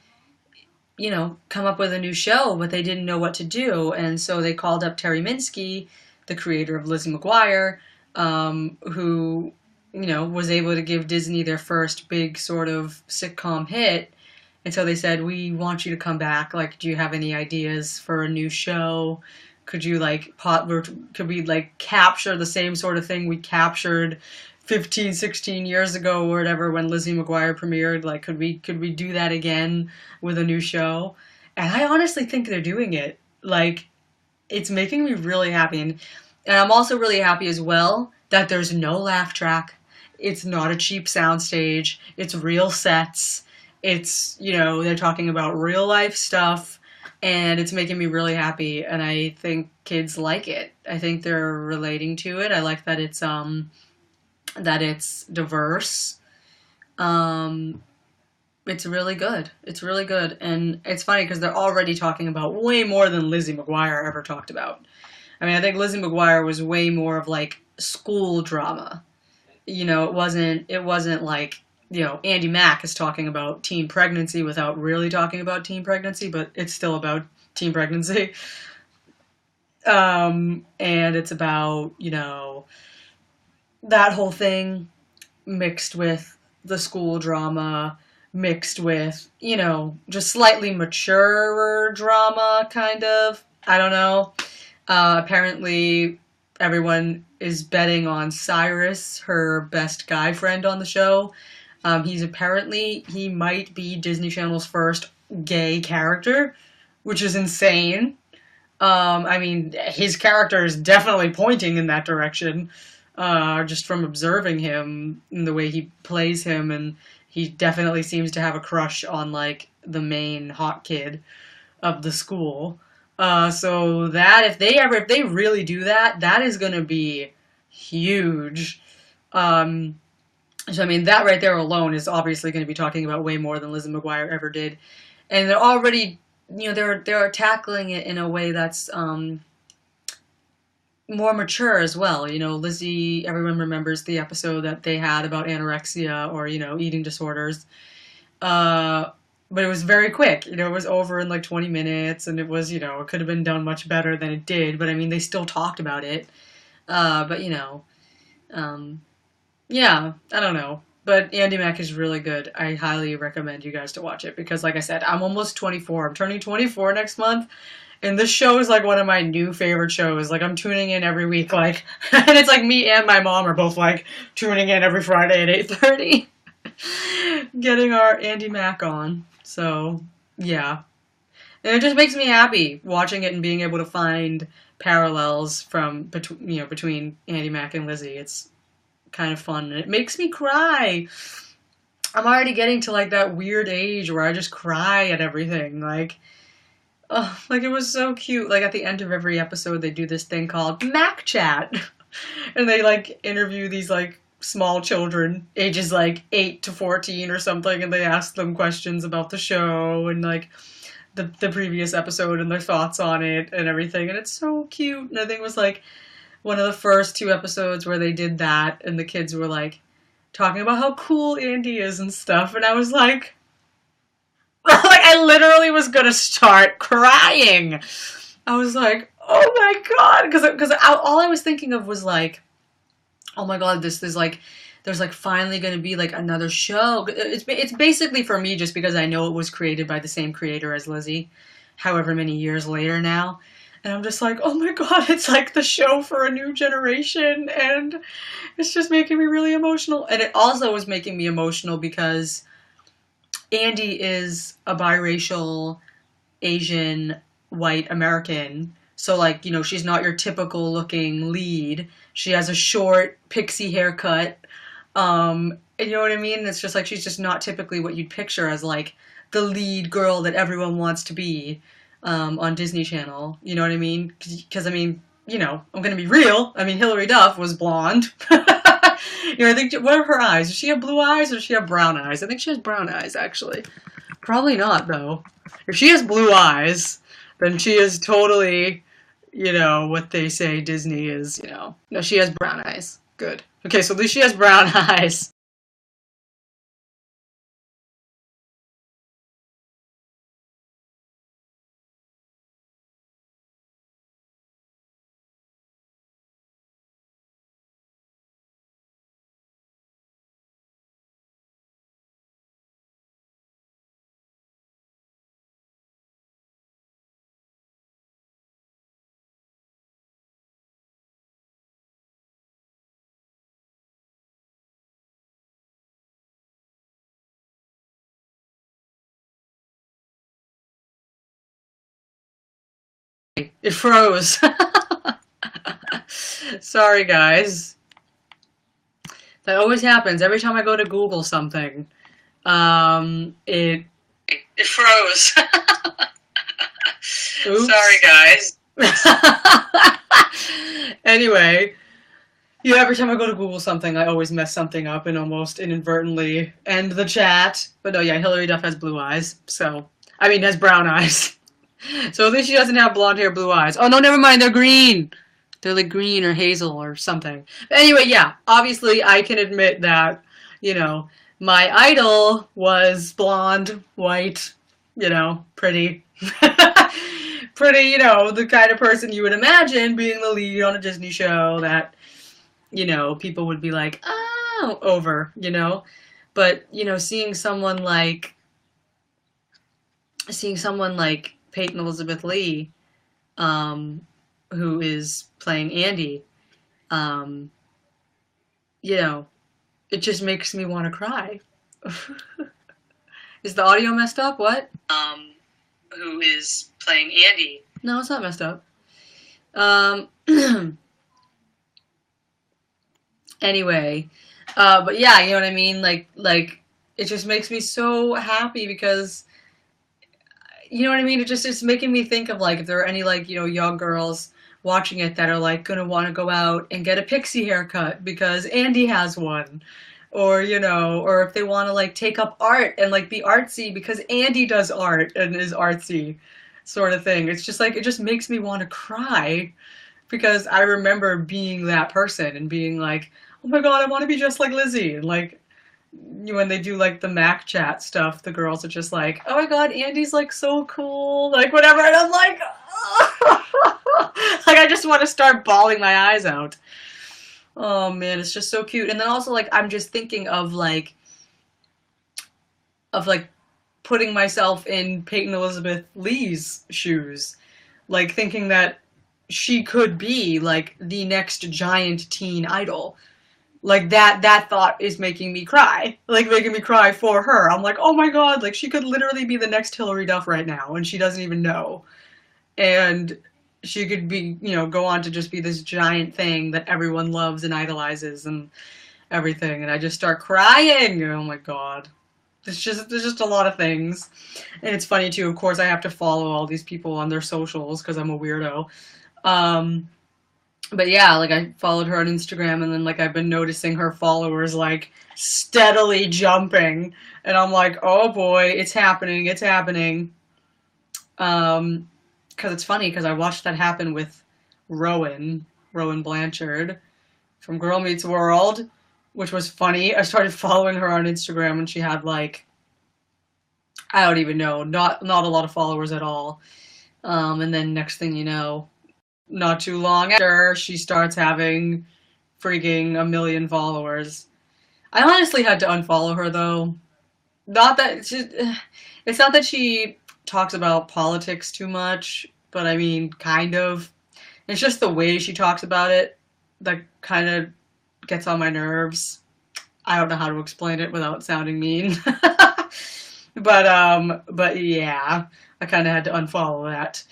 come up with a new show, but they didn't know what to do, and so they called up Terry Minsky, the creator of Lizzie McGuire, who was able to give Disney their first big sort of sitcom hit. And so they said, we want you to come back. Like, do you have any ideas for a new show? Could you could we capture the same sort of thing we captured 15, 16 years ago or whatever when Lizzie McGuire premiered? Like, could we do that again with a new show? And I honestly think they're doing it. Like, it's making me really happy. And I'm also really happy as well that there's no laugh track. It's not a cheap soundstage. It's real sets. It's, they're talking about real life stuff, and it's making me really happy. And I think kids like it. I think they're relating to it. I like that it's diverse. It's really good. It's really good. And it's funny because they're already talking about way more than Lizzie McGuire ever talked about. I mean, I think Lizzie McGuire was way more of like school drama. It wasn't like, Andy Mack is talking about teen pregnancy without really talking about teen pregnancy, but it's still about teen pregnancy. And it's about, that whole thing mixed with the school drama, mixed with, just slightly maturer drama, kind of. I don't know. Apparently, everyone is betting on Cyrus, her best guy friend on the show. He might be Disney Channel's first gay character, which is insane. I mean, his character is definitely pointing in that direction, just from observing him and the way he plays him, and he definitely seems to have a crush on, like, the main hot kid of the school. So that, if they really do that, that is gonna be huge. So I mean, that right there alone is obviously going to be talking about way more than Lizzie McGuire ever did. And they're already, they're tackling it in a way that's more mature as well. Lizzie, everyone remembers the episode that they had about anorexia or, eating disorders. But it was very quick. It was over in like 20 minutes, and it was, it could have been done much better than it did. But I mean, they still talked about it. But yeah, I don't know. But Andy Mack is really good. I highly recommend you guys to watch it because, like I said, I'm almost 24. I'm turning 24 next month. And this show is like one of my new favorite shows. Like, I'm tuning in every week. Like, and it's like me and my mom are both like tuning in every Friday at 8:30. Getting our Andy Mack on. So, yeah. And it just makes me happy watching it and being able to find parallels between Andy Mack and Lizzie. It's kind of fun, and it makes me cry. I'm already getting to like that weird age where I just cry at everything. Like, oh, like it was so cute. Like at the end of every episode, they do this thing called Mac Chat, and they like interview these like small children, ages like 8 to 14 or something, and they ask them questions about the show and like the previous episode and their thoughts on it and everything, and it's so cute. And I think it was like one of the first 2 episodes where they did that, and the kids were like talking about how cool Andy is and stuff, and I was like, I literally was gonna start crying. I was like, oh my god, because all I was thinking of was like, oh my god, there's like finally gonna be like another show. It's basically for me just because I know it was created by the same creator as Lizzie, however many years later now. And I'm just like, oh my god, it's like the show for a new generation, and it's just making me really emotional. And it also was making me emotional because Andy is a biracial Asian white American. So, like, you know, she's not your typical looking lead. She has a short pixie haircut. And you know what I mean? It's just like she's just not typically what you'd picture as like the lead girl that everyone wants to be on Disney Channel. You know what I mean? Because I mean, you know, I'm gonna be real. I mean, Hilary Duff was blonde. You know, I think what are her eyes? Does she have blue eyes or does she have brown eyes? I think she has brown eyes actually. Probably not though. If she has blue eyes, then she is totally, you know, what they say Disney is, you know. No, she has brown eyes. Good. Okay, so at least she has brown eyes. It froze. Sorry, guys. That always happens every time I go to Google something. It froze. Oops. Sorry, guys. Anyway, yeah, every time I go to Google something, I always mess something up and almost inadvertently end the chat. But no, yeah, Hilary Duff has blue eyes. So, I mean, has brown eyes. So at least she doesn't have blonde hair, blue eyes. Oh, no, never mind. They're green. They're like green or hazel or something. But anyway, yeah, obviously I can admit that, you know, my idol was blonde, white, you know, pretty. Pretty, you know, the kind of person you would imagine being the lead on a Disney show that, you know, people would be like, oh, over, you know. But, you know, seeing someone like Peyton Elizabeth Lee, um, who is playing Andy, um, you know, it just makes me want to cry. Is the audio messed up? What? Who is playing Andy? No, it's not messed up. Um, anyway, but yeah, you know what I mean? Like, it just makes me so happy because you know what I mean? It's making me think of like if there are any like, you know, young girls watching it that are like gonna want to go out and get a pixie haircut because Andy has one. Or, you know, or if they want to like take up art and like be artsy because Andy does art and is artsy sort of thing. It's just like it just makes me want to cry because I remember being that person and being like, "Oh my God, I want to be just like Lizzie." And like when they do like the Mac chat stuff, the girls are just like, oh my god, Andy's like so cool, like whatever, and I'm like, like I just want to start bawling my eyes out. Oh man, it's just so cute. And then also like I'm just thinking of like putting myself in Peyton Elizabeth Lee's shoes, like thinking that she could be like the next giant teen idol. Like that thought is making me cry. Like making me cry for her. I'm like, oh my god, like she could literally be the next Hilary Duff right now and she doesn't even know. And she could be, you know, go on to just be this giant thing that everyone loves and idolizes and everything. And I just start crying. Oh my god. There's just a lot of things. And it's funny too, of course I have to follow all these people on their socials because I'm a weirdo. But yeah, like I followed her on Instagram and then like I've been noticing her followers like steadily jumping and I'm like, oh boy, it's happening, it's happening. Because it's funny because I watched that happen with Rowan Blanchard from Girl Meets World, which was funny. I started following her on Instagram and she had like, I don't even know, not a lot of followers at all. And then next thing you know, not too long after, she starts having freaking a million followers. I honestly had to unfollow her though. Not that it's not that she talks about politics too much, but I mean, kind of. It's just the way she talks about it that kind of gets on my nerves. I don't know how to explain it without sounding mean. But yeah, I kind of had to unfollow that.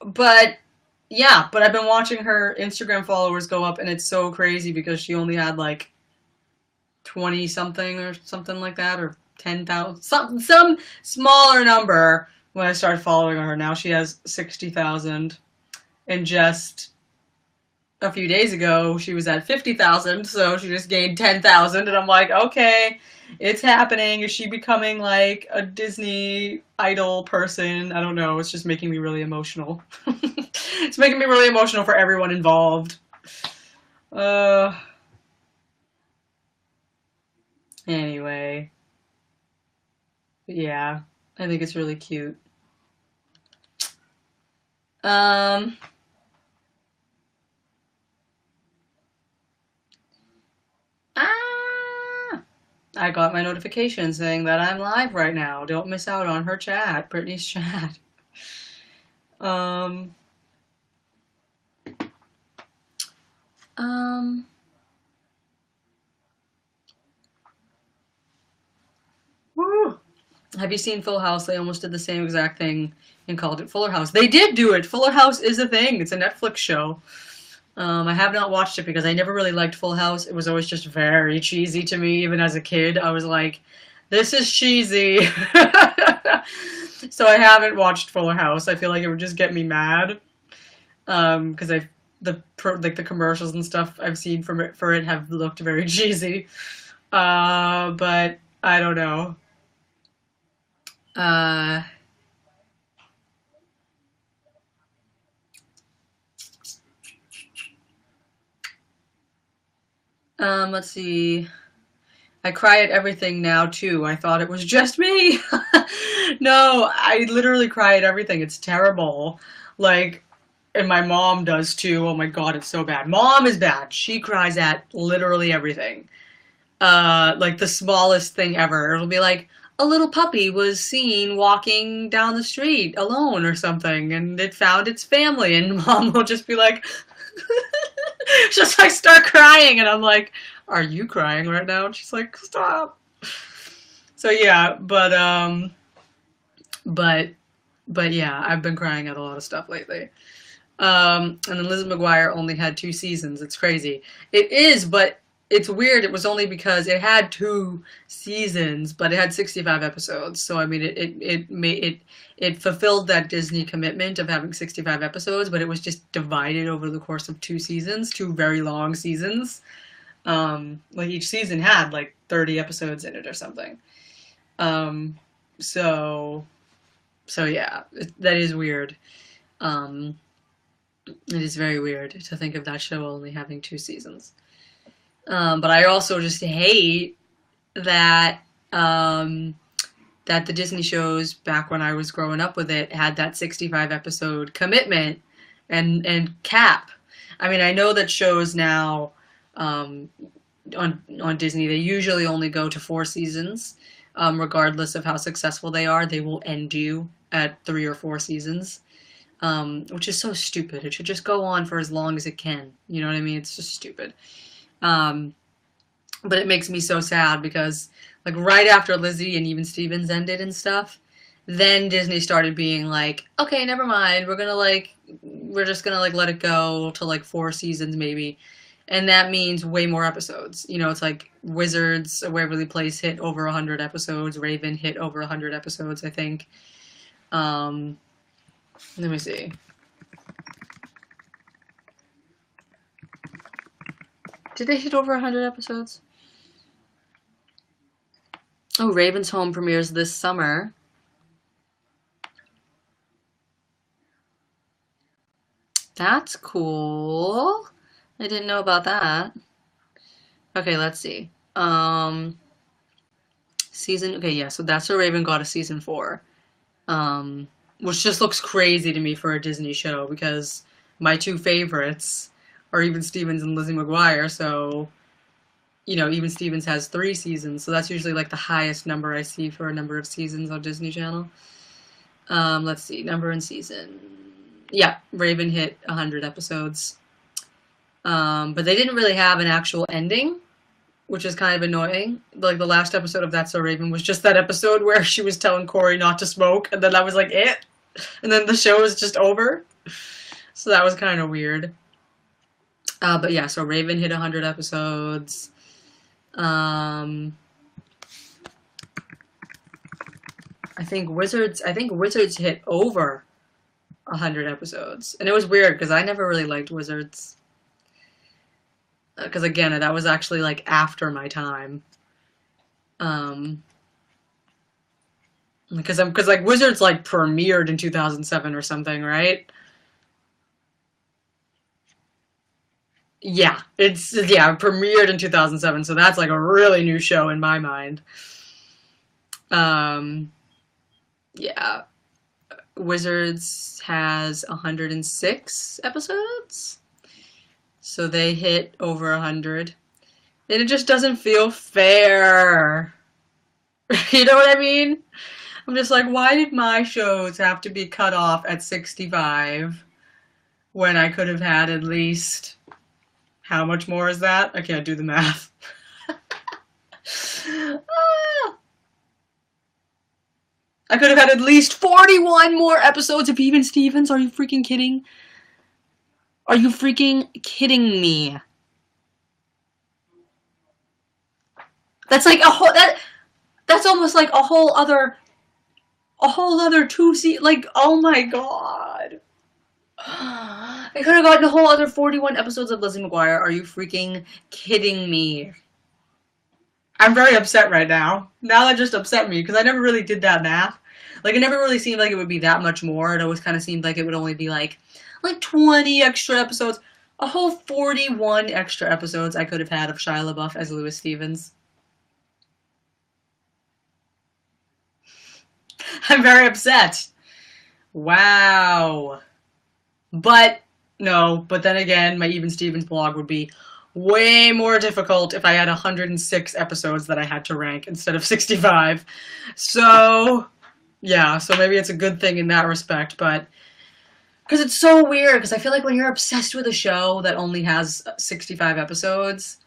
But yeah, but I've been watching her Instagram followers go up, and it's so crazy because she only had like 20 something or something like that, or 10,000, some smaller number when I started following her. Now she has 60,000, and just a few days ago she was at 50,000, so she just gained 10,000, and I'm like, okay, it's happening. Is she becoming like a Disney idol person? I don't know. It's just making me really emotional. It's making me really emotional for everyone involved. Anyway. Yeah, I think it's really cute. Um, ah, I got my notification saying that I'm live right now. Don't miss out on her chat, Brittany's chat. Um, um, woo. Have you seen Full House? They almost did the same exact thing and called it Fuller House. They did do it. Fuller House is a thing. It's a Netflix show. I have not watched it because I never really liked Full House. It was always just very cheesy to me, even as a kid. I was like, this is cheesy. So I haven't watched Fuller House. I feel like it would just get me mad. Because the commercials and stuff I've seen for it have looked very cheesy. But I don't know. Uh, let's see. I cry at everything now too. I thought it was just me. No, I literally cry at everything. It's terrible. Like, and my mom does too. Oh my God, it's so bad. Mom is bad. She cries at literally everything. Like the smallest thing ever. It'll be like, a little puppy was seen walking down the street alone or something, and it found its family, and mom will just be like, just like start crying, and I'm like, are you crying right now? And she's like, stop. So yeah, but yeah, I've been crying at a lot of stuff lately. And then Liz McGuire only had 2 seasons. It's crazy. It is, but it's weird. It was only because it had 2 seasons, but it had 65 episodes. So I mean, it fulfilled that Disney commitment of having 65 episodes, but it was just divided over the course of 2 seasons, 2 very long seasons. Like each season had like 30 episodes in it or something. Um, so yeah, that is weird. Um, it is very weird to think of that show only having 2 seasons. But I also just hate that that the Disney shows back when I was growing up with it had that 65 episode commitment and cap. I mean, I know that shows now on Disney, they usually only go to 4 seasons. Regardless of how successful they are, they will end you at 3 or 4 seasons. Which is so stupid. It should just go on for as long as it can. You know what I mean? It's just stupid. But it makes me so sad because, like, right after Lizzie and Even Stevens ended and stuff, then Disney started being like, okay, never mind. We're just gonna like let it go to like 4 seasons maybe. And that means way more episodes. You know, it's like Wizards of Waverly Place hit over 100 episodes. Raven hit over 100 episodes, I think. Let me see. Did they hit over 100 episodes? Oh, Raven's Home premieres this summer. That's cool. I didn't know about that. Okay, let's see. Okay, yeah, so That's So Raven got a season 4. Which just looks crazy to me for a Disney show because my 2 favorites are Even Stevens and Lizzie McGuire, so, you know, Even Stevens has 3 seasons, so that's usually like the highest number I see for a number of seasons on Disney Channel. Let's see, number and season. Yeah, Raven hit 100 episodes. But they didn't really have an actual ending, which is kind of annoying. Like the last episode of That's So Raven was just that episode where she was telling Corey not to smoke, and then that was like it. And then the show was just over. So that was kind of weird. But yeah, so Raven hit 100 episodes. I think Wizards hit over 100 episodes. And it was weird because I never really liked Wizards. Because again, that was actually like after my time. Because like Wizards like premiered in 2007 or something, right? Yeah, it premiered in 2007, so that's like a really new show in my mind. Um, yeah, Wizards has 106 episodes, so they hit over 100, and it just doesn't feel fair. You know what I mean? I'm just like, why did my shows have to be cut off at 65 when I could have had at least, how much more is that? I can't do the math. I could have had at least 41 more episodes of Even Stevens. Are you freaking kidding? Are you freaking kidding me? That's like that's almost like a whole other 2 seasons. Like, oh my god. I could have gotten a whole other 41 episodes of Lizzie McGuire. Are you freaking kidding me? I'm very upset right now. Now that just upset me because I never really did that math. Like, it never really seemed like it would be that much more. It always kind of seemed like it would only be like 20 extra episodes. A whole 41 extra episodes I could have had of Shia LaBeouf as Louis Stevens. I'm very upset. Wow. But then again, my Even Stevens blog would be way more difficult if I had 106 episodes that I had to rank instead of 65. So, yeah, so maybe it's a good thing in that respect, but because it's so weird, because I feel like when you're obsessed with a show that only has 65 episodes,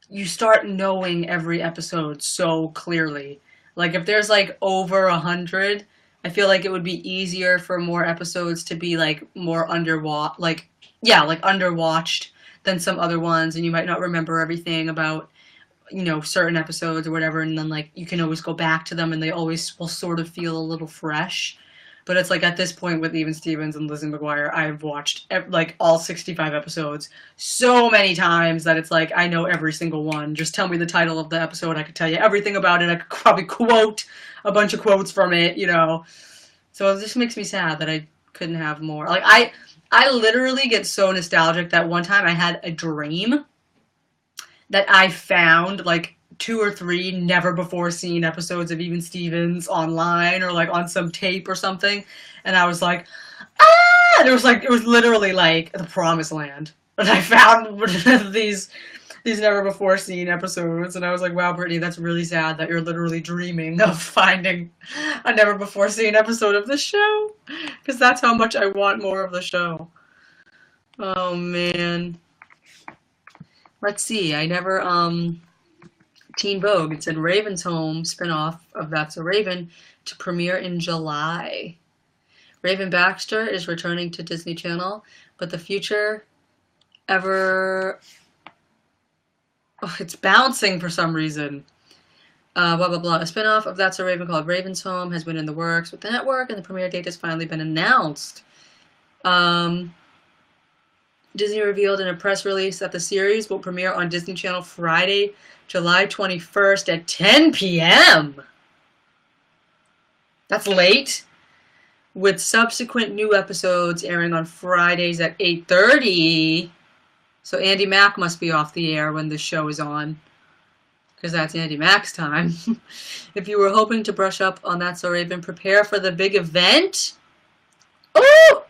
you start knowing every episode so clearly. Like, if there's like over 100, I feel like it would be easier for more episodes to be like more underwatched than some other ones, and you might not remember everything about, certain episodes or whatever, and then like you can always go back to them and they always will sort of feel a little fresh. But it's like at this point with Even Stevens and Lizzie McGuire, I've watched like all 65 episodes so many times that it's like I know every single one. Just tell me the title of the episode, I could tell you everything about it. I could probably quote a bunch of quotes from it, So it just makes me sad that I couldn't have more. Like I literally get so nostalgic that one time I had a dream that I found like 2 or 3 never before seen episodes of Even Stevens online or like on some tape or something, and I was like, ah! And it was literally like the promised land. And I found these never before seen episodes, and I was like, wow, Brittany, that's really sad that you're literally dreaming of finding a never before seen episode of the show, because that's how much I want more of the show. Oh man. Let's see, I never, Teen Vogue, it said Raven's Home spinoff of That's a Raven to premiere in July. Raven Baxter is returning to Disney Channel, but the future ever... Oh, it's bouncing for some reason. Blah, blah, blah. A spinoff of That's a Raven called Raven's Home has been in the works with the network, and the premiere date has finally been announced. Disney revealed in a press release that the series will premiere on Disney Channel Friday, July 21st at 10 p.m. That's late. With subsequent new episodes airing on Fridays at 8:30. So Andy Mack must be off the air when this show is on, because that's Andy Mack's time. If you were hoping to brush up on That's So Raven, prepare for the big event. Oh!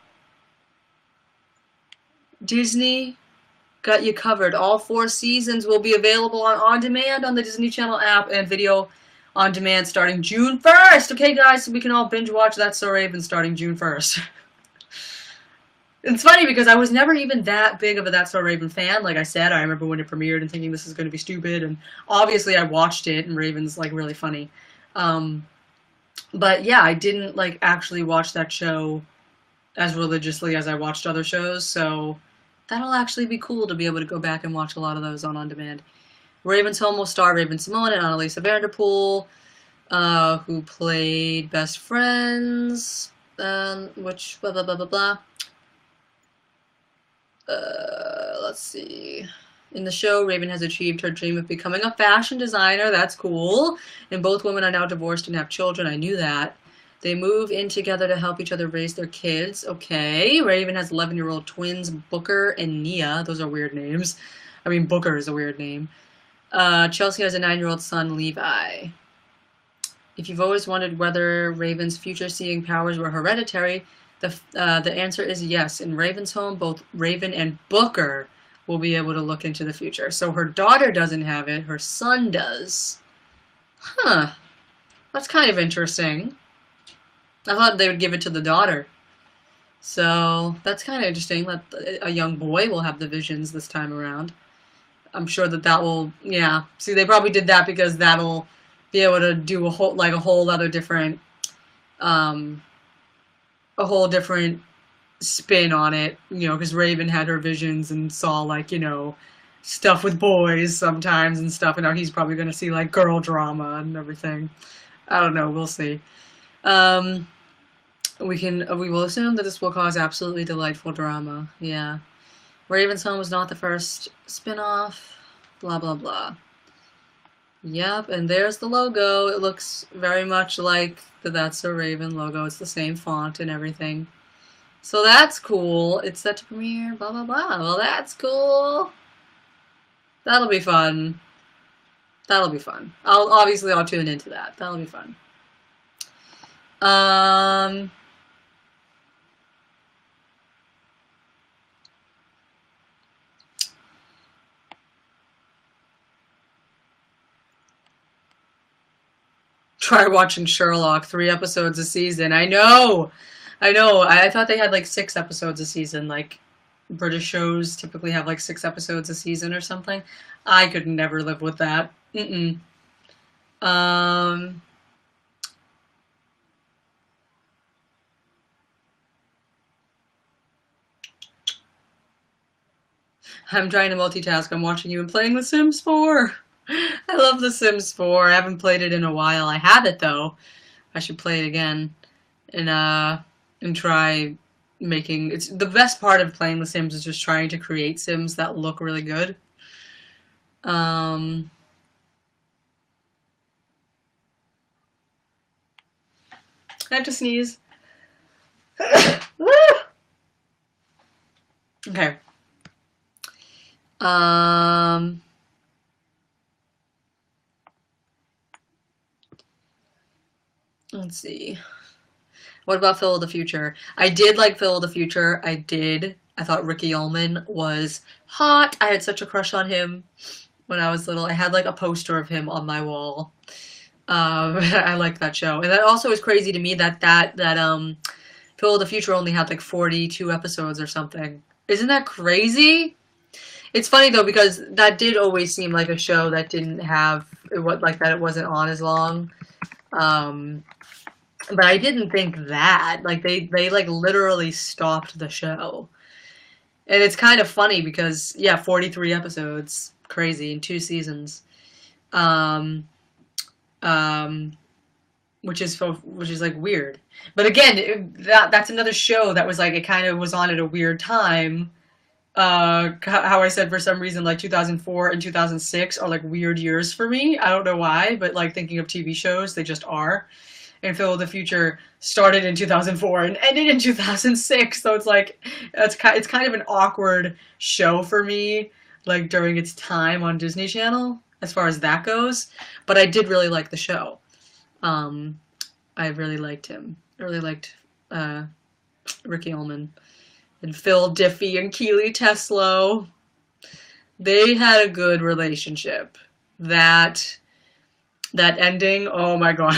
Disney got you covered. All 4 seasons will be available on demand on the Disney Channel app and video on demand starting June 1st. Okay, guys, so we can all binge watch That's So Raven starting June 1st. It's funny because I was never even that big of a That's So Raven fan. Like I said, I remember when it premiered and thinking this is going to be stupid, and obviously I watched it, and Raven's like really funny. But yeah, I didn't like actually watch that show as religiously as I watched other shows, so that'll actually be cool to be able to go back and watch a lot of those on demand. Raven's Home will star Raven-Symoné and Annalisa Vanderpool, who played best friends, which blah blah blah blah blah. Let's see. In the show, Raven has achieved her dream of becoming a fashion designer. That's cool. And both women are now divorced and have children. I knew that. They move in together to help each other raise their kids. Okay. Raven has 11-year-old twins, Booker and Nia. Those are weird names. I mean, Booker is a weird name. Chelsea has a 9-year-old son, Levi. If you've always wondered whether Raven's future-seeing powers were hereditary, the answer is yes. In Raven's home, both Raven and Booker will be able to look into the future. So her daughter doesn't have it, her son does. Huh. That's kind of interesting. I thought they would give it to the daughter. So that's kind of interesting that a young boy will have the visions this time around. I'm sure that will, yeah. See, they probably did that because that'll be able to do a whole other different, a whole different spin on it, you know, because Raven had her visions and saw, like, you know, stuff with boys sometimes and stuff, and now he's probably going to see, like, girl drama and everything. I don't know, we'll see. We will assume that this will cause absolutely delightful drama, yeah. Raven's Home was not the first spin-off, blah, blah, blah. Yep, and there's the logo. It looks very much like the That's So Raven logo. It's the same font and everything. So that's cool. It's set to premiere, blah, blah, blah. Well, that's cool. That'll be fun. That'll be fun. I'll tune into that. That'll be fun. Try watching Sherlock, 3 episodes a season. I know. I thought they had like 6 episodes a season. Like British shows typically have like 6 episodes a season or something. I could never live with that. I'm trying to multitask. I'm watching you and playing The Sims 4. I love The Sims 4. I haven't played it in a while. I have it though. I should play it again and try making. It's the best part of playing The Sims is just trying to create Sims that look really good. I have to sneeze. Okay. Let's see. What about Phil of the Future? I did like Phil of the Future. I did. I thought Ricky Ullman was hot. I had such a crush on him when I was little. I had like a poster of him on my wall. I liked that show. And that also is crazy to me that Phil of the Future only had like 42 episodes or something. Isn't that crazy? It's funny though because that did always seem like a show that didn't have it wasn't on as long. But I didn't think that. Like they like literally stopped the show. And it's kind of funny because yeah, 43 episodes, crazy, in 2 seasons. Which is like weird. But again, that's another show that was like it kind of was on at a weird time. How I said for some reason like 2004 and 2006 are like weird years for me. I don't know why, but like thinking of TV shows, they just are. And Phil of the Future started in 2004 and ended in 2006, so it's like it's kind of an awkward show for me, like during its time on Disney Channel as far as that goes. But I did really like the show. I really liked him. I really liked Ricky Ullman. And Phil Diffie and Keely Teslo. They had a good relationship. That That ending, oh my god.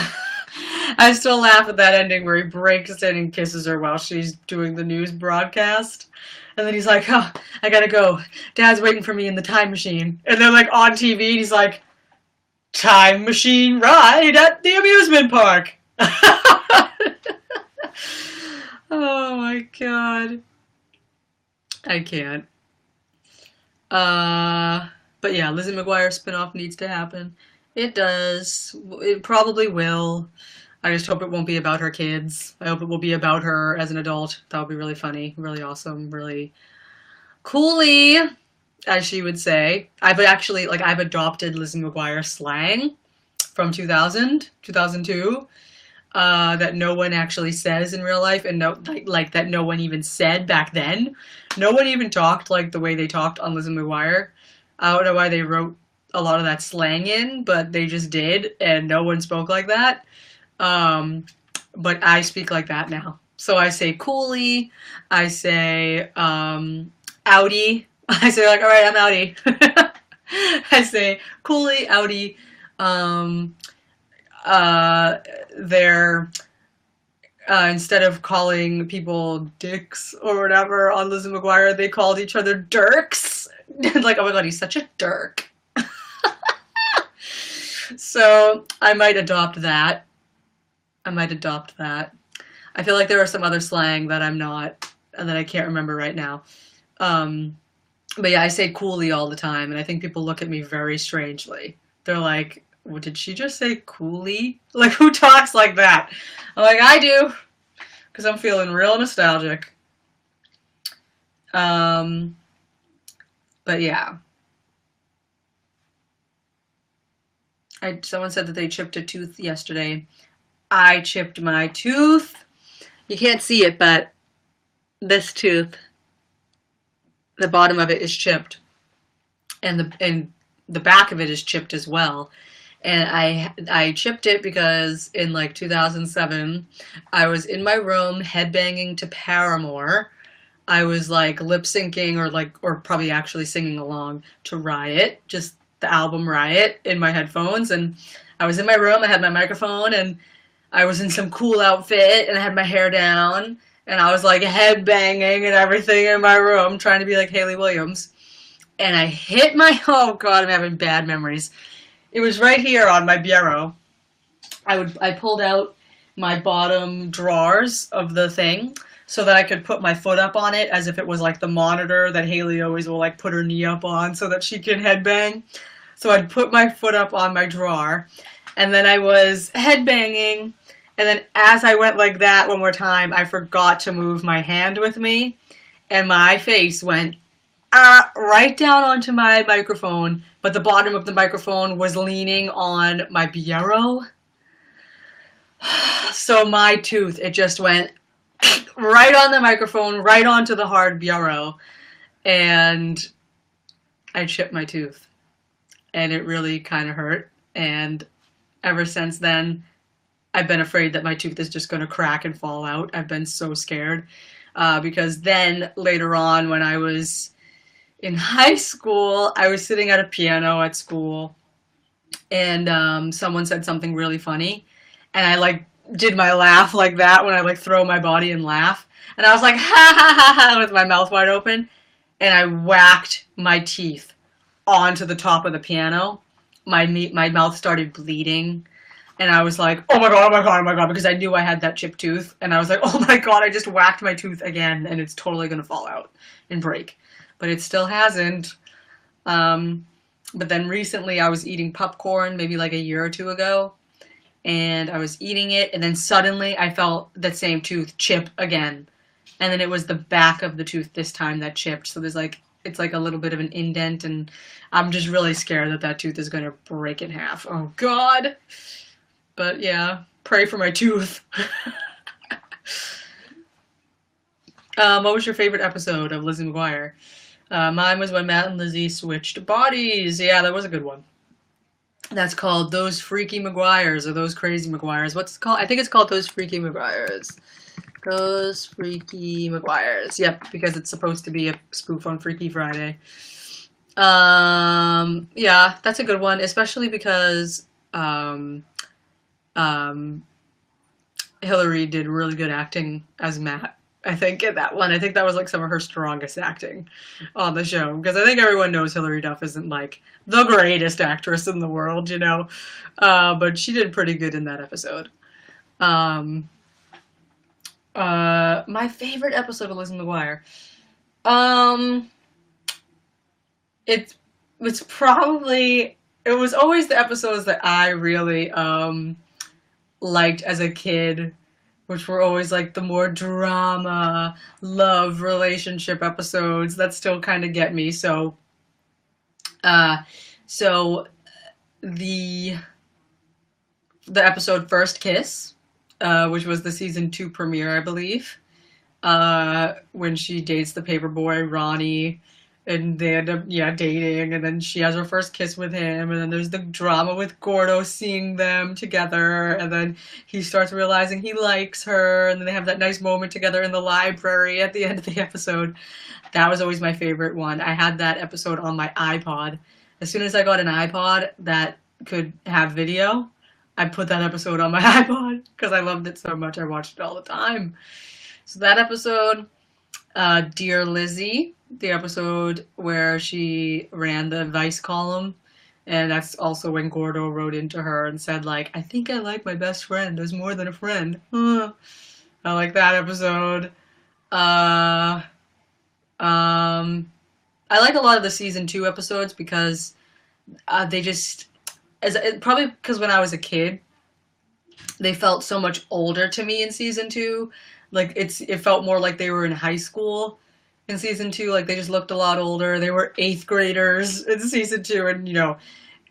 I still laugh at that ending where he breaks in and kisses her while she's doing the news broadcast. And then he's like, oh, I gotta go. Dad's waiting for me in the time machine. And they're like on TV and he's like, time machine ride at the amusement park. Oh my god. I can't. But yeah, Lizzie McGuire spinoff needs to happen. It does. It probably will. I just hope it won't be about her kids. I hope it will be about her as an adult. That would be really funny, really awesome, really cooly, as she would say. I've actually, like, I've adopted Lizzie McGuire slang from 2000, 2002, that no one actually says in real life, and no, like that no one even said back then. No one even talked like the way they talked on Lizzie McGuire. I don't know why they wrote a lot of that slang in, but they just did, and no one spoke like that. But I speak like that now. So I say coolie, I say outie. I say like, all right, I'm outie. I say coolie, outie. They're instead of calling people dicks or whatever on Lizzie McGuire, they called each other dirks. Like, oh my god, he's such a dirk. So I might adopt that. I might adopt that. I feel like there are some other slang that I'm not, and that I can't remember right now. But yeah, I say coolie all the time, and I think people look at me very strangely. They're like, what, did she just say coolie? Like, who talks like that? I'm like, I do, because I'm feeling real nostalgic. But yeah. Someone said that they chipped a tooth yesterday. I chipped my tooth. You can't see it, but this tooth, the bottom of it is chipped, and the back of it is chipped as well. And I chipped it because in like 2007, I was in my room headbanging to Paramore. I was like lip syncing or probably actually singing along to Riot, just the album Riot, in my headphones. And I was in my room, I had my microphone, and I was in some cool outfit, and I had my hair down, and I was like headbanging and everything in my room, trying to be like Hayley Williams. And I hit my, oh god, I'm having bad memories. It was right here on my bureau. I pulled out my bottom drawers of the thing so that I could put my foot up on it as if it was like the monitor that Hayley always will like put her knee up on so that she can headbang. So I'd put my foot up on my drawer, and then I was headbanging, and then as I went like that one more time, I forgot to move my hand with me, and my face went right down onto my microphone, but the bottom of the microphone was leaning on my bureau. So my tooth, it just went right on the microphone, right onto the hard bureau, and I chipped my tooth. And it really kind of hurt, and ever since then, I've been afraid that my tooth is just going to crack and fall out. I've been so scared, because then later on when I was in high school, I was sitting at a piano at school, and someone said something really funny, and I like did my laugh like that when I like throw my body and laugh, and I was like ha ha ha ha with my mouth wide open, and I whacked my teeth onto the top of the piano. My mouth started bleeding, and I was like, oh my god, oh my god, oh my god, because I knew I had that chipped tooth, and I was like, oh my god, I just whacked my tooth again, and it's totally gonna fall out and break. But it still hasn't. But then recently I was eating popcorn, maybe like a year or two ago, and I was eating it, and then suddenly I felt that same tooth chip again. And then it was the back of the tooth this time that chipped, so there's like, it's like a little bit of an indent, and I'm just really scared that that tooth is going to break in half. Oh god. But yeah, pray for my tooth. What was your favorite episode of Lizzie McGuire? Mine was when Matt and Lizzie switched bodies. Yeah, that was a good one. That's called Those Freaky McGuires, or Those Crazy McGuires. What's it called? I think it's called Those Freaky McGuires. Those Freaky McGuires. Yep, because it's supposed to be a spoof on Freaky Friday. Yeah, that's a good one, especially because um, um, Hillary did really good acting as Matt. I think in that one, I think that was like some of her strongest acting on the show, because I think everyone knows Hillary Duff isn't like the greatest actress in the world, you know, but she did pretty good in that episode. Um, my favorite episode of Lizzie McGuire. Um, it's it's probably it was always the episodes that I really liked as a kid, which were always like the more drama, love, relationship episodes that still kind of get me. Uh, so the the episode First Kiss, which was the season 2 premiere, I believe, when she dates the paperboy Ronnie, and they end up dating, and then she has her first kiss with him, and then there's the drama with Gordo seeing them together, and then he starts realizing he likes her, and then they have that nice moment together in the library at the end of the episode. That was always my favorite one. I had that episode on my iPod. As soon as I got an iPod that could have video, I put that episode on my iPod because I loved it so much. I watched it all the time. So that episode, Dear Lizzie, the episode where she ran the Vice column. And that's also when Gordo wrote into her and said, like, I think I like my best friend as more than a friend. I like that episode. Uh, I like a lot of the season 2 episodes because they just, probably because when I was a kid, they felt so much older to me in season 2. Like it felt more like they were in high school in season 2. Like they just looked a lot older. They were 8th graders in season 2, and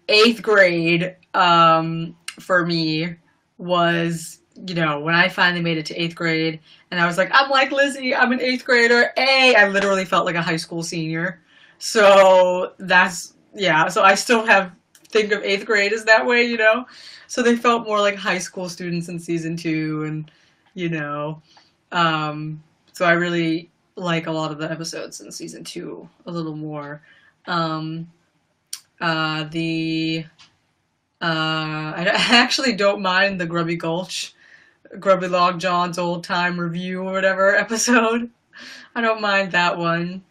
8th grade for me was when I finally made it to 8th grade, and I was like, I'm like Lizzie, I'm an 8th grader. I literally felt like a high school senior. So that's yeah. So I still think of 8th grade as that way. So they felt more like high school students in season 2, and you know, so I really like a lot of the episodes in season 2 a little more. Um, the I actually don't mind the Grubby Log John's old time review or whatever episode. I don't mind that one.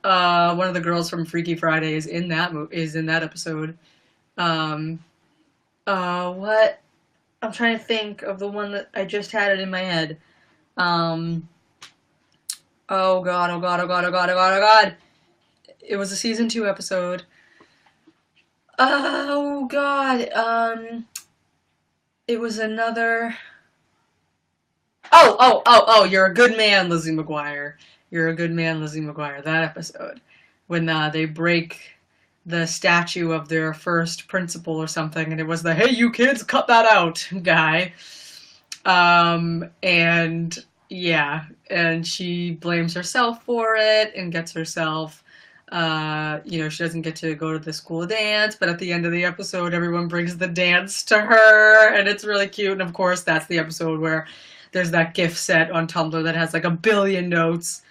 One of the girls from Freaky Friday is in that episode. Um, what? I'm trying to think of the one that I just had it in my head. Um, oh god, oh god, oh god, oh god, oh god, oh god. It was a season 2 episode. Oh god, it was another. Oh, you're a good man, Lizzie McGuire. You're a good man, Lizzie McGuire. That episode. When they break the statue of their first principal or something, and it was the, hey, you kids, cut that out guy. And yeah, and she blames herself for it and gets herself, she doesn't get to go to the school dance, but at the end of the episode, everyone brings the dance to her, and it's really cute. And of course, that's the episode where there's that gift set on Tumblr that has like 1,000,000,000 notes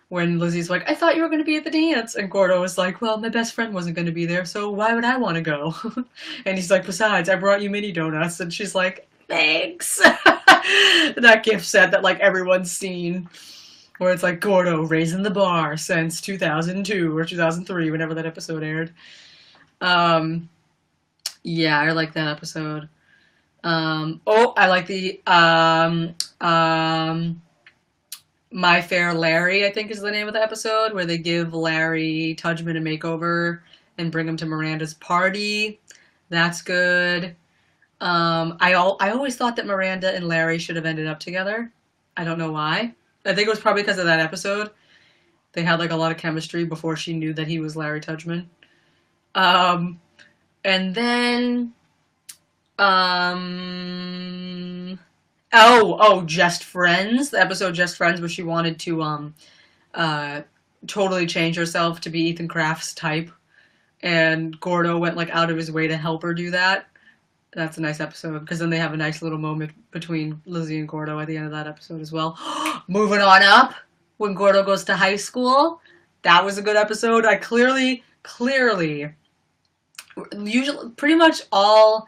when Lizzie's like, I thought you were going to be at the dance. And Gordo was like, well, my best friend wasn't going to be there, so why would I want to go? And he's like, besides, I brought you mini donuts. And she's like, thanks. That gift set that like everyone's seen, where it's like Gordo raising the bar since 2002 or 2003, whenever that episode aired. Yeah, I like that episode. I like the My Fair Larry, I think is the name of the episode, where they give Larry Tudgman a makeover and bring him to Miranda's party. That's good. I always thought that Miranda and Larry should have ended up together. I don't know why. I think it was probably because of that episode. They had like a lot of chemistry before she knew that he was Larry Tudgman. And then, Just Friends. The episode Just Friends, where she wanted to totally change herself to be Ethan Kraft's type, and Gordo went like out of his way to help her do that. That's a nice episode, because then they have a nice little moment between Lizzie and Gordo at the end of that episode as well. Moving on up, when Gordo goes to high school, that was a good episode. I clearly, usually, pretty much all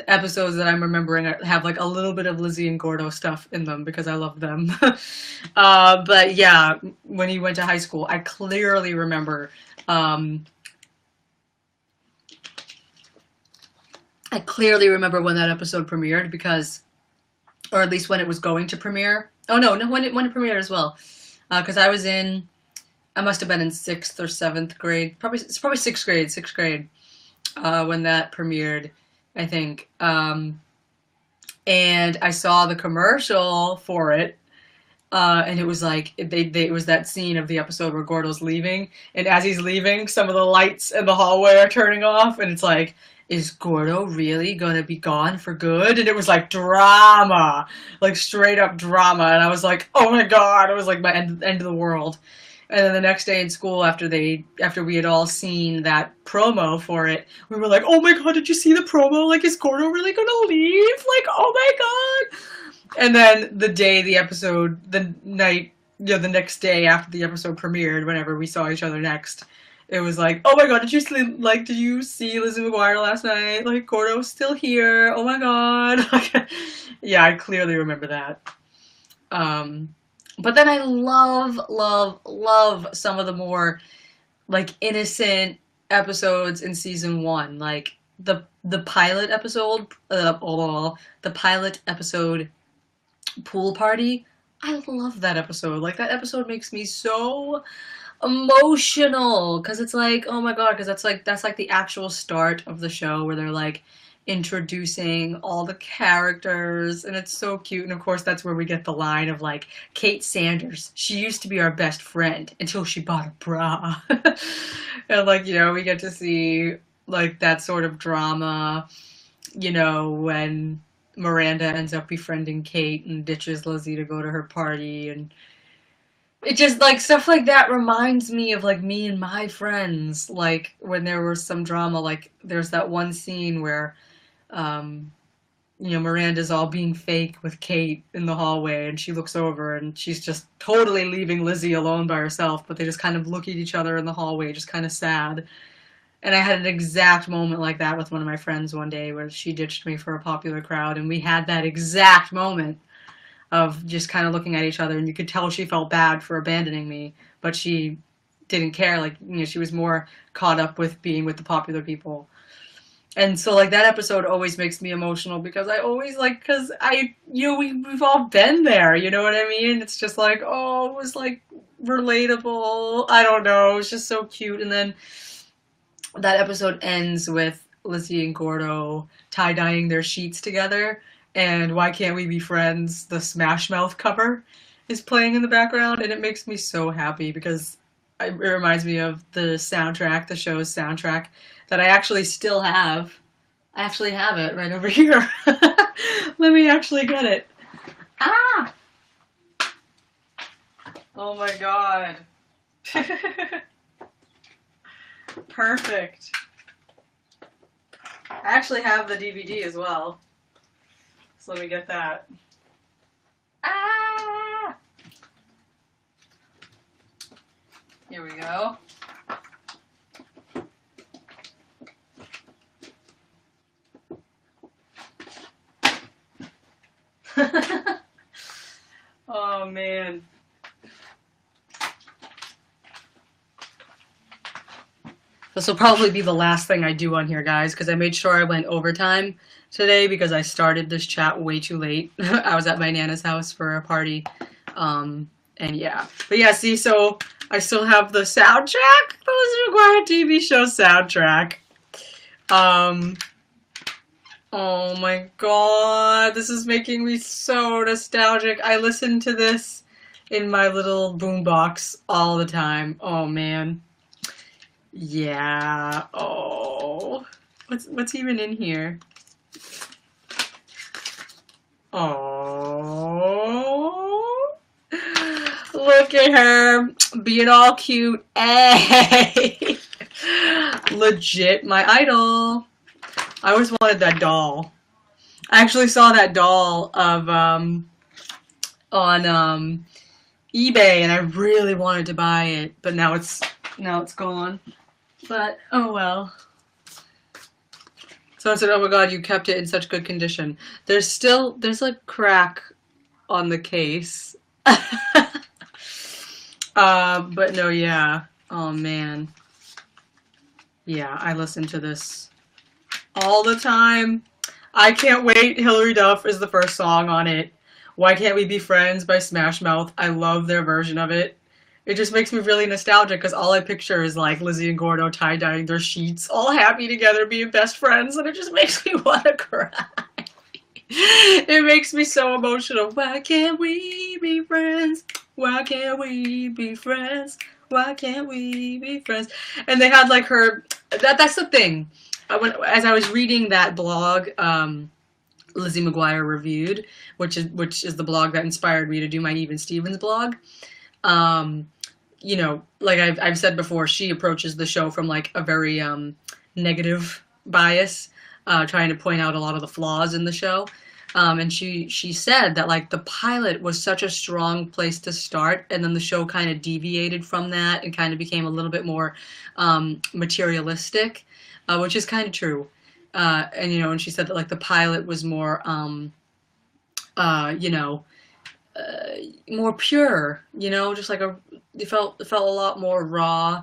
episodes that I'm remembering have like a little bit of Lizzie and Gordo stuff in them because I love them. But yeah, when he went to high school, I clearly remember. I clearly remember when that episode premiered because, or at least when it was going to premiere. Oh no, when it premiered as well, because I must have been in 6th or 7th grade. It's probably 6th grade, when that premiered, I think. And I saw the commercial for it, and it was like it was that scene of the episode where Gordo's leaving, and as he's leaving, some of the lights in the hallway are turning off, and it's like, is Gordo really gonna be gone for good? And it was like drama, like straight up drama, and I was like, oh my god, it was like my end of the world. And then the next day in school, after we had all seen that promo for it, we were like, oh my god, did you see the promo? Like, is Gordo really gonna leave? Like, oh my god. And then the next day after the episode premiered, whenever we saw each other next, it was like, oh my god, did you see Lizzie McGuire last night? Like, Gordo's still here. Oh my god. Yeah, I clearly remember that. But then I love some of the more like innocent episodes in season 1, like the pilot episode, Pool Party. I love that episode. Like, that episode makes me so emotional because it's like, oh my god, because that's like the actual start of the show where they're like introducing all the characters, and it's so cute. And of course that's where we get the line of like, Kate Sanders, she used to be our best friend until she bought a bra. And like, you know, we get to see like that sort of drama, you know, when Miranda ends up befriending Kate and ditches Lizzie to go to her party, and it just, like, stuff like that reminds me of, like, me and my friends, like, when there was some drama, like, there's that one scene where, you know, Miranda's all being fake with Kate in the hallway, and she looks over, and she's just totally leaving Lizzie alone by herself, but they just kind of look at each other in the hallway, just kind of sad. And I had an exact moment like that with one of my friends one day, where she ditched me for a popular crowd, and we had that exact moment of just kind of looking at each other, and you could tell she felt bad for abandoning me, but she didn't care. Like, you know, she was more caught up with being with the popular people. And so, like, that episode always makes me emotional because I always, like, because you know, we've all been there, you know what I mean? It's just like, oh, it was, like, relatable. I don't know. It's just so cute. And then that episode ends with Lizzie and Gordo tie-dyeing their sheets together, and Why Can't We Be Friends, the Smash Mouth cover, is playing in the background, and it makes me so happy because it reminds me of the soundtrack, the show's soundtrack, that I actually still have. I actually have it right over here. Let me actually get it. Ah! Oh my god. Perfect. I actually have the DVD as well. So let me get that. Ah! Here we go. Oh man. This will probably be the last thing I do on here, guys, because I made sure I went overtime today because I started this chat way too late. I was at my Nana's house for a party. And yeah. But yeah, see, so I still have the soundtrack. The Lizzie McGuire TV show soundtrack. Oh my god, this is making me so nostalgic. I listen to this in my little boombox all the time. Oh man. Yeah. Oh. What's even in here? Oh. Look at her being all cute. Hey. Legit my idol. I always wanted that doll. I actually saw that doll of on eBay, and I really wanted to buy it, but now it's gone. But oh well. Someone said, "Oh my God, you kept it in such good condition." There's like crack on the case. But no, yeah. Oh man. Yeah, I listen to this all the time. I Can't Wait, Hilary Duff is the first song on it. Why Can't We Be Friends by Smash Mouth. I love their version of it. It just makes me really nostalgic because all I picture is like Lizzie and Gordo tie-dyeing their sheets, all happy together, being best friends, and it just makes me want to cry. It makes me so emotional. Why can't we be friends? Why can't we be friends? Why can't we be friends? And they had like her. That's the thing. As I was reading that blog, Lizzie McGuire Reviewed, which is the blog that inspired me to do my Even Stevens blog. You know, like I've said before, she approaches the show from like a very negative bias, trying to point out a lot of the flaws in the show. And she said that like the pilot was such a strong place to start, and then the show kind of deviated from that and kind of became a little bit more materialistic, which is kind of true. And you know, and she said that like the pilot was more, you know, more pure. You know, just like it felt a lot more raw,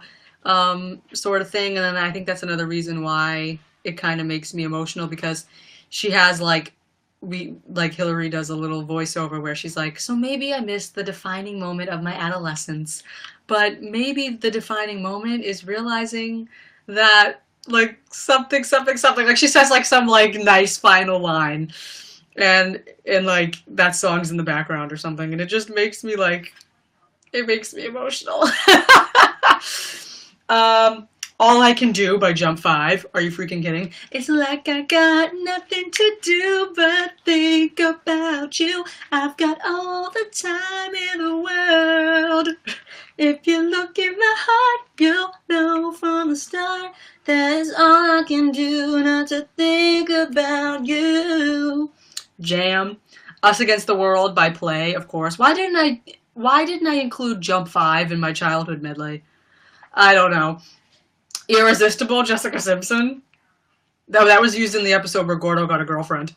sort of thing. And then I think that's another reason why it kind of makes me emotional, because she has like. Hillary does a little voiceover where she's like, so maybe I missed the defining moment of my adolescence, but maybe the defining moment is realizing that like something, like she says like some like nice final line, and like that song's in the background or something, and it just makes me like, it makes me emotional. All I Can Do by Jump 5. Are you freaking kidding? It's like I got nothing to do but think about you. I've got all the time in the world. If you look in my heart, you'll know from the start that it's all I can do not to think about you. Jam. Us Against the World by Play, of course. Why didn't I include Jump 5 in my childhood medley? I don't know. Irresistible, Jessica Simpson. That was used in the episode where Gordo got a girlfriend.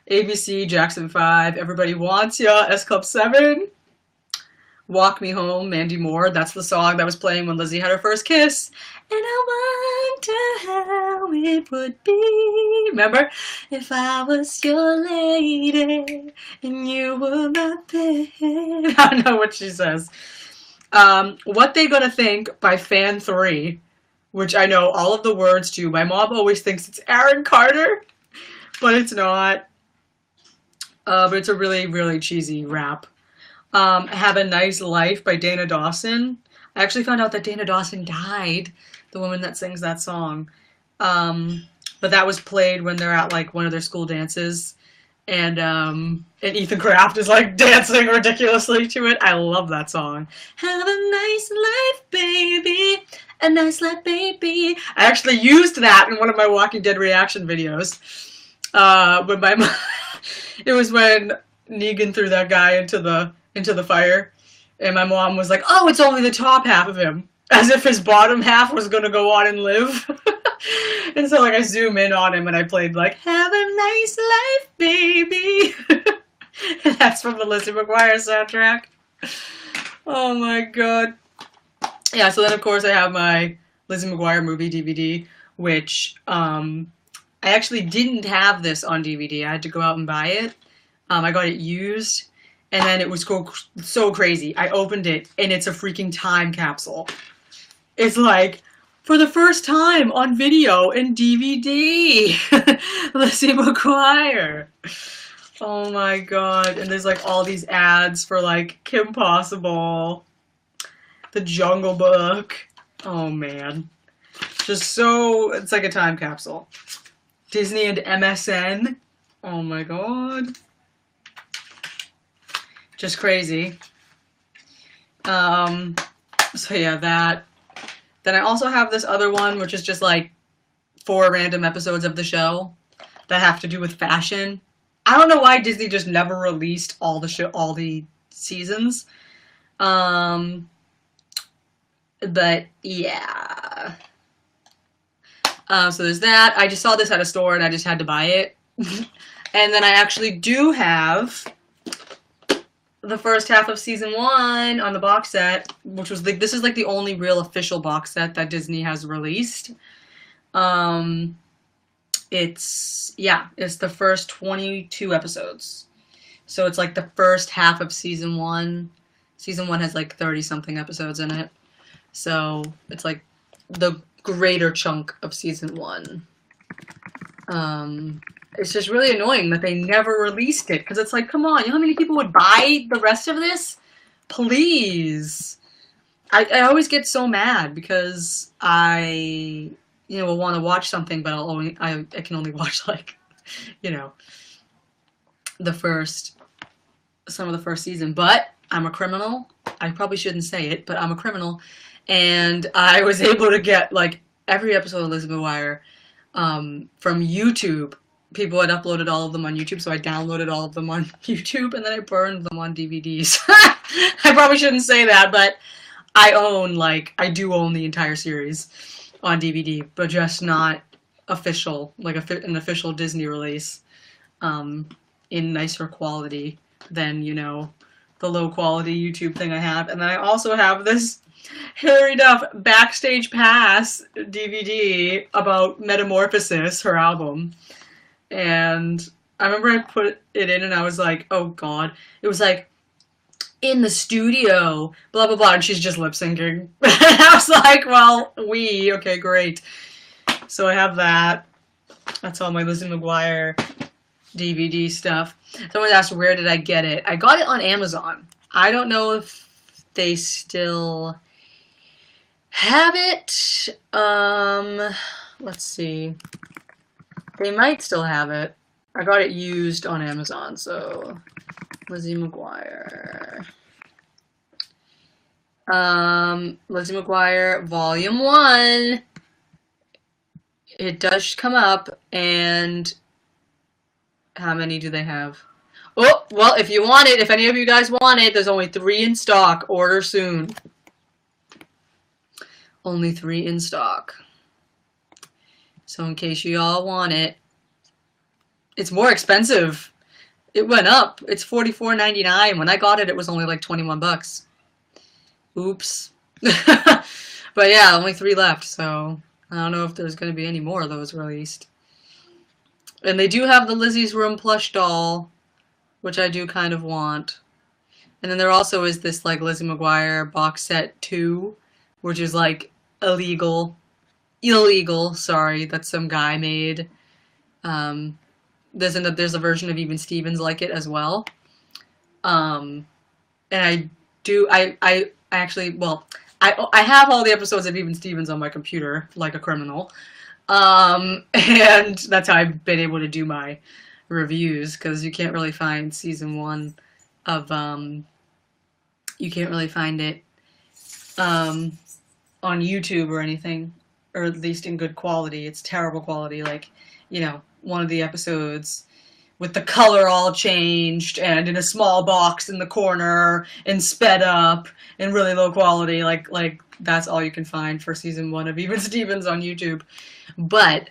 ABC, Jackson 5, Everybody Wants Ya, S Club 7. Walk Me Home, Mandy Moore. That's the song that was playing when Lizzie had her first kiss. And I wonder how it would be. Remember? If I was your lady and you were my babe. I don't know what she says. What They Gonna Think by Fan 3, which I know all of the words to. My mom always thinks it's Aaron Carter, but it's not. But it's a really, really cheesy rap. Have a Nice Life by Dana Dawson. I actually found out that Dana Dawson died, the woman that sings that song. But that was played when they're at like one of their school dances. And Ethan Kraft is like dancing ridiculously to it. I love that song. Have a nice life, baby. A nice life, baby. I actually used that in one of my Walking Dead reaction videos. When my mom, it was when Negan threw that guy into the fire, and my mom was like, "Oh, it's only the top half of him," as if his bottom half was gonna go on and live. And so like I zoom in on him and I played like Have a Nice Life, baby. And that's from the Lizzie McGuire soundtrack. Oh my god. Yeah, so then of course I have my Lizzie McGuire movie DVD, which I actually didn't have this on DVD. I had to go out and buy it. I got it used, and then it was so crazy. I opened it and it's a freaking time capsule. It's like, for the first time on video and DVD, Lizzie McGuire. Oh my god. And there's like all these ads for like Kim Possible, The Jungle Book. Oh man. Just so, it's like a time capsule. Disney and MSN. Oh my god. Just crazy. So yeah, that. Then I also have this other one, which is just like 4 random episodes of the show that have to do with fashion. I don't know why Disney just never released all the seasons. But yeah. So there's that. I just saw this at a store and I just had to buy it. And then I actually do have the first half of season 1 on the box set, which was this is like the only real official box set that Disney has released. It's the first 22 episodes. So it's like the first half of season 1. Season 1 has like 30 something episodes in it. So it's like the greater chunk of season 1. It's just really annoying that they never released it, because it's like, come on, you know how many people would buy the rest of this? Please. I always get so mad because I will want to watch something, but I can only watch like, some of the first season. But I'm a criminal. I probably shouldn't say it, but I'm a criminal, and I was able to get like every episode of Lizzie McGuire from YouTube. People had uploaded all of them on YouTube, so I downloaded all of them on YouTube, and then I burned them on DVDs. I probably shouldn't say that, but I do own the entire series on DVD, but just not official, like an official Disney release, in nicer quality than, the low quality YouTube thing I have. And then I also have this Hilary Duff Backstage Pass DVD about Metamorphosis, her album. And I remember I put it in and I was like, oh god. It was like, in the studio, blah blah blah, and she's just lip syncing. I was like, well, okay, great. So I have that. That's all my Lizzie McGuire DVD stuff. Someone asked, where did I get it? I got it on Amazon. I don't know if they still have it. Let's see. They might still have it. I got it used on Amazon, so Lizzie McGuire. Lizzie McGuire Volume 1. It does come up, and how many do they have? Oh, well, if you want it, if any of you guys want it, there's only 3 in stock. Order soon. Only 3 in stock. So in case you all want it, it's more expensive. It went up. It's $44.99. When I got it, it was only like 21 bucks. Oops. But yeah, only 3 left, so I don't know if there's going to be any more of those released. And they do have the Lizzie's Room plush doll, which I do kind of want. And then there also is this like Lizzie McGuire box set 2, which is like illegal, sorry, that some guy made. There's a version of Even Stevens like it as well. And I actually, well, I have all the episodes of Even Stevens on my computer, like a criminal. And that's how I've been able to do my reviews, because you can't really find season 1 of, you can't really find it, on YouTube or anything, or at least in good quality. It's terrible quality, like, one of the episodes with the color all changed and in a small box in the corner and sped up and really low quality, like that's all you can find for season 1 of Even Stevens on YouTube. But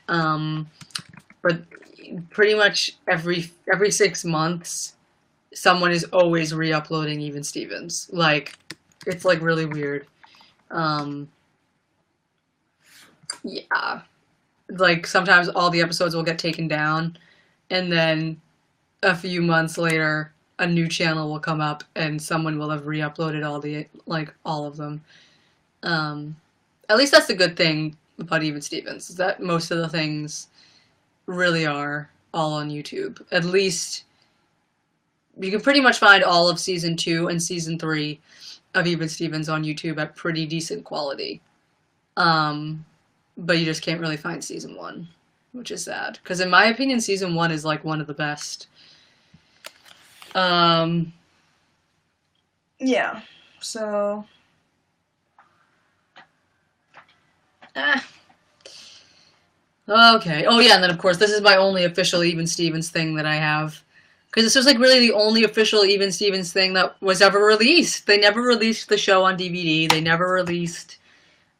pretty much every 6 months, someone is always re-uploading Even Stevens. Like, it's like really weird. Yeah. Like, sometimes all the episodes will get taken down, and then a few months later, a new channel will come up, and someone will have re-uploaded all of them. At least that's the good thing about Even Stevens, is that most of the things really are all on YouTube. At least, you can pretty much find all of season 2 and season 3 of Even Stevens on YouTube at pretty decent quality. But you just can't really find season 1, which is sad. Because in my opinion, season 1 is like one of the best. Yeah. So. Okay. Oh yeah, and then of course this is my only official Even Stevens thing that I have. Because this was like really the only official Even Stevens thing that was ever released. They never released the show on DVD. They never released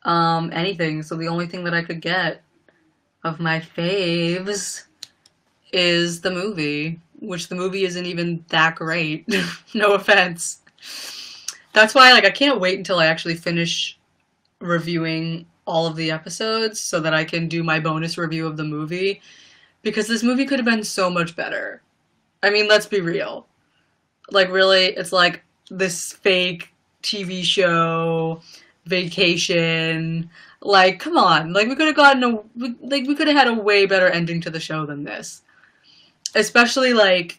anything, so the only thing that I could get of my faves is the movie, which the movie isn't even that great. No offense. That's why, like, I can't wait until I actually finish reviewing all of the episodes so that I can do my bonus review of the movie, because this movie could have been so much better. I mean, let's be real. Like, really, it's like this fake TV show, vacation. Like, come on. Like, we could have gotten a, like, we could have had a way better ending to the show than this. Especially, like,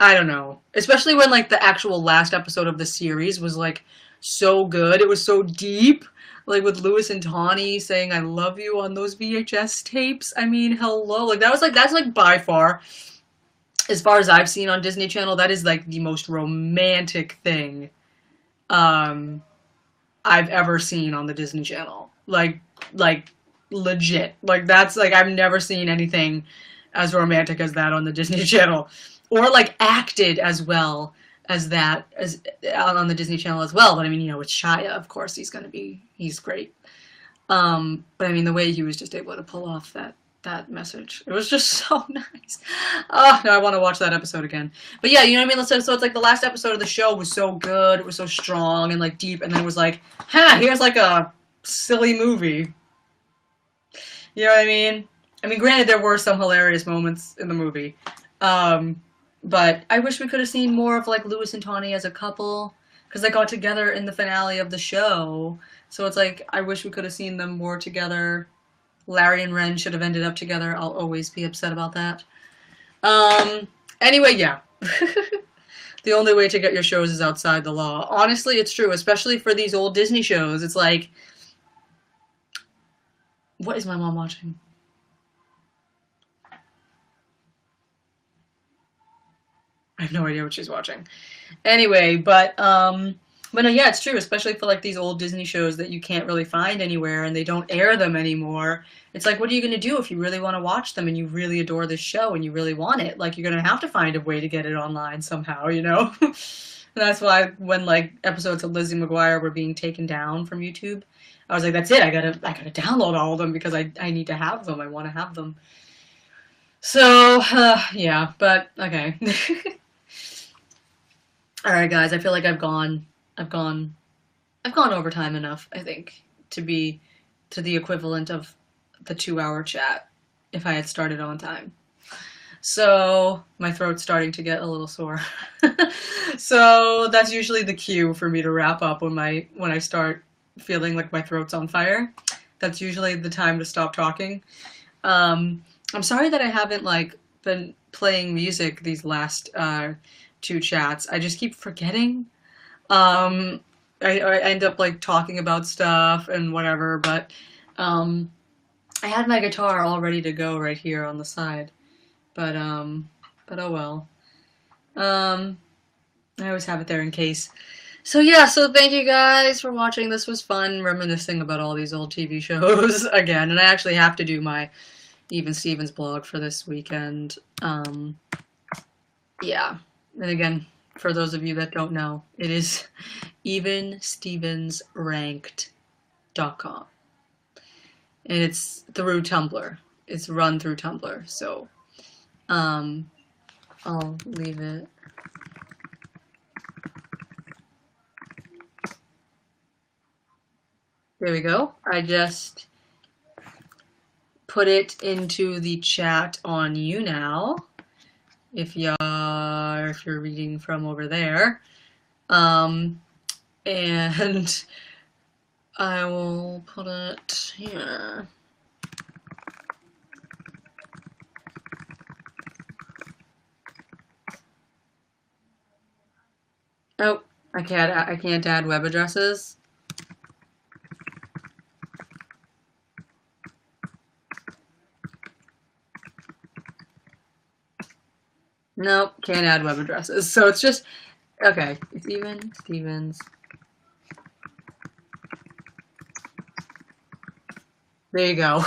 I don't know. Especially when, like, the actual last episode of the series was, like, so good. It was so deep. Like, with Lewis and Tawny saying, I love you on those VHS tapes. I mean, hello. Like, that was, like, that's, like, by far, as far as I've seen on Disney Channel, that is, like, the most romantic thing, um, I've ever seen on the Disney Channel. Like, legit. Like, that's, like, I've never seen anything as romantic as that on the Disney Channel. Or, like, acted as well as that as on the Disney Channel as well. But I mean, you know, with Shia, of course, he's great. But I mean, the way he was just able to pull off that message, it was just so nice. Oh, now I want to watch that episode again. But yeah, you know what I mean? So it's like the last episode of the show was so good, it was so strong and like deep, and then it was like, here's like a silly movie. You know what I mean? I mean, granted, there were some hilarious moments in the movie. But I wish we could have seen more of like Lewis and Tawny as a couple, because they got together in the finale of the show. So it's like, I wish we could have seen them more together. Larry and Ren should have ended up together. I'll always be upset about that. Anyway, yeah. The only way to get your shows is outside the law. Honestly, it's true, especially for these old Disney shows. It's like, what is my mom watching? I have no idea what she's watching. Anyway, but no, yeah, it's true, especially for like these old Disney shows that you can't really find anywhere and they don't air them anymore. It's like, what are you going to do if you really want to watch them and you really adore this show and you really want it? Like, you're going to have to find a way to get it online somehow, you know? And that's why when like episodes of Lizzie McGuire were being taken down from YouTube, I was like, that's it. I gotta download all of them because I need to have them. I want to have them. So, yeah, but okay. All right, guys. I feel like I've gone overtime enough, I think, to be to the equivalent of the 2-hour chat if I had started on time. So my throat's starting to get a little sore. So that's usually the cue for me to wrap up when I start feeling like my throat's on fire. That's usually the time to stop talking. I'm sorry that I haven't like been playing music these last 2 chats. I just keep forgetting. I end up like talking about stuff and whatever, but I had my guitar all ready to go right here on the side, but oh well. I always have it there in case. So yeah, so thank you guys for watching. This was fun reminiscing about all these old TV shows again, and I actually have to do my Even Stevens blog for this weekend. Yeah, and again, for those of you that don't know, it is evenstevensranked.com. And it's through Tumblr. It's run through Tumblr. So, I'll leave it. There we go. I just put it into the chat on YouNow. If you're reading from over there. And I will put it here. Oh, I can't add web addresses. Nope, can't add web addresses. So it's just, okay, it's Even Stevens. There you go.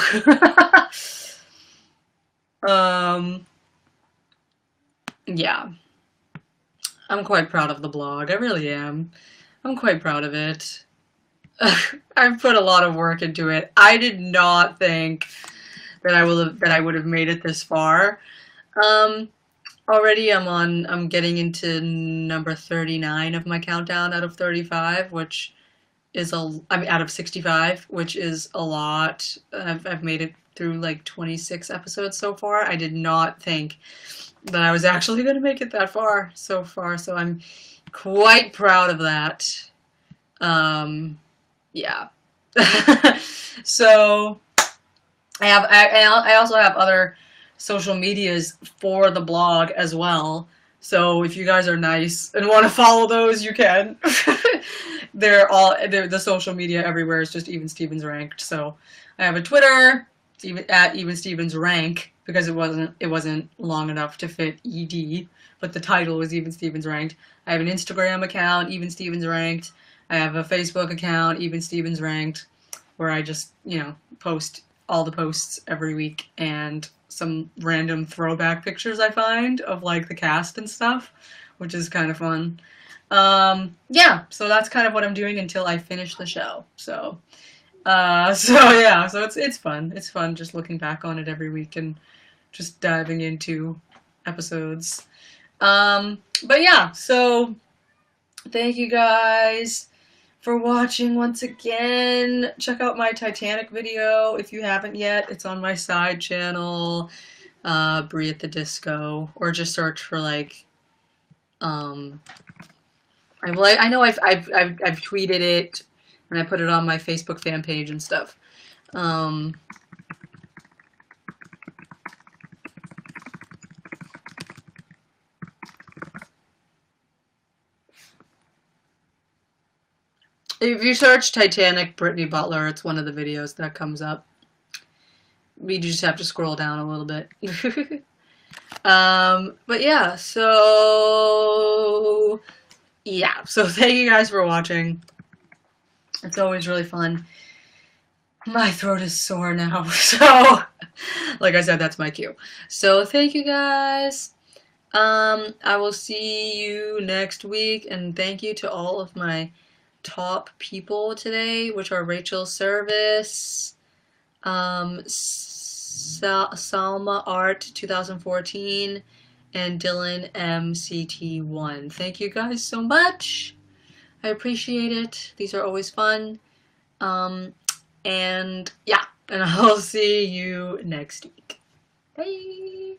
Yeah. I'm quite proud of the blog. I really am. I'm quite proud of it. I've put a lot of work into it. I did not think that I would have made it this far. Um, Already I'm getting into number 39 of my countdown out of 35, which is I mean out of 65, which is a lot. I've made it through like 26 episodes so far. I did not think that I was actually going to make it that far so far, so I'm quite proud of that. Yeah. So I also have other social medias for the blog as well. So if you guys are nice and want to follow those, you can. The social media everywhere is just Even Stevens Ranked. So I have a Twitter, at Even Stevens Rank, because it wasn't long enough to fit ED, but the title was Even Stevens Ranked. I have an Instagram account, Even Stevens Ranked. I have a Facebook account, Even Stevens Ranked, where I just, post all the posts every week and some random throwback pictures I find of like the cast and stuff, which is kind of fun. Yeah, so that's kind of what I'm doing until I finish the show. So yeah, so it's fun. It's fun just looking back on it every week and just diving into episodes. But yeah, so thank you guys for watching once again. Check out my Titanic video if you haven't yet. It's on my side channel, Brie at the Disco, or just search for like, I know I've tweeted it and I put it on my Facebook fan page and stuff. If you search Titanic Brittany Butler, it's one of the videos that comes up. You just have to scroll down a little bit. But yeah, so thank you guys for watching. It's always really fun. My throat is sore now, so like I said, that's my cue. So thank you guys. I will see you next week, and thank you to all of my top people today, which are Rachel Service, Salma Art 2014, and Dylan MCT1. Thank you guys so much. I appreciate it. These are always fun. And yeah, and I'll see you next week. Bye.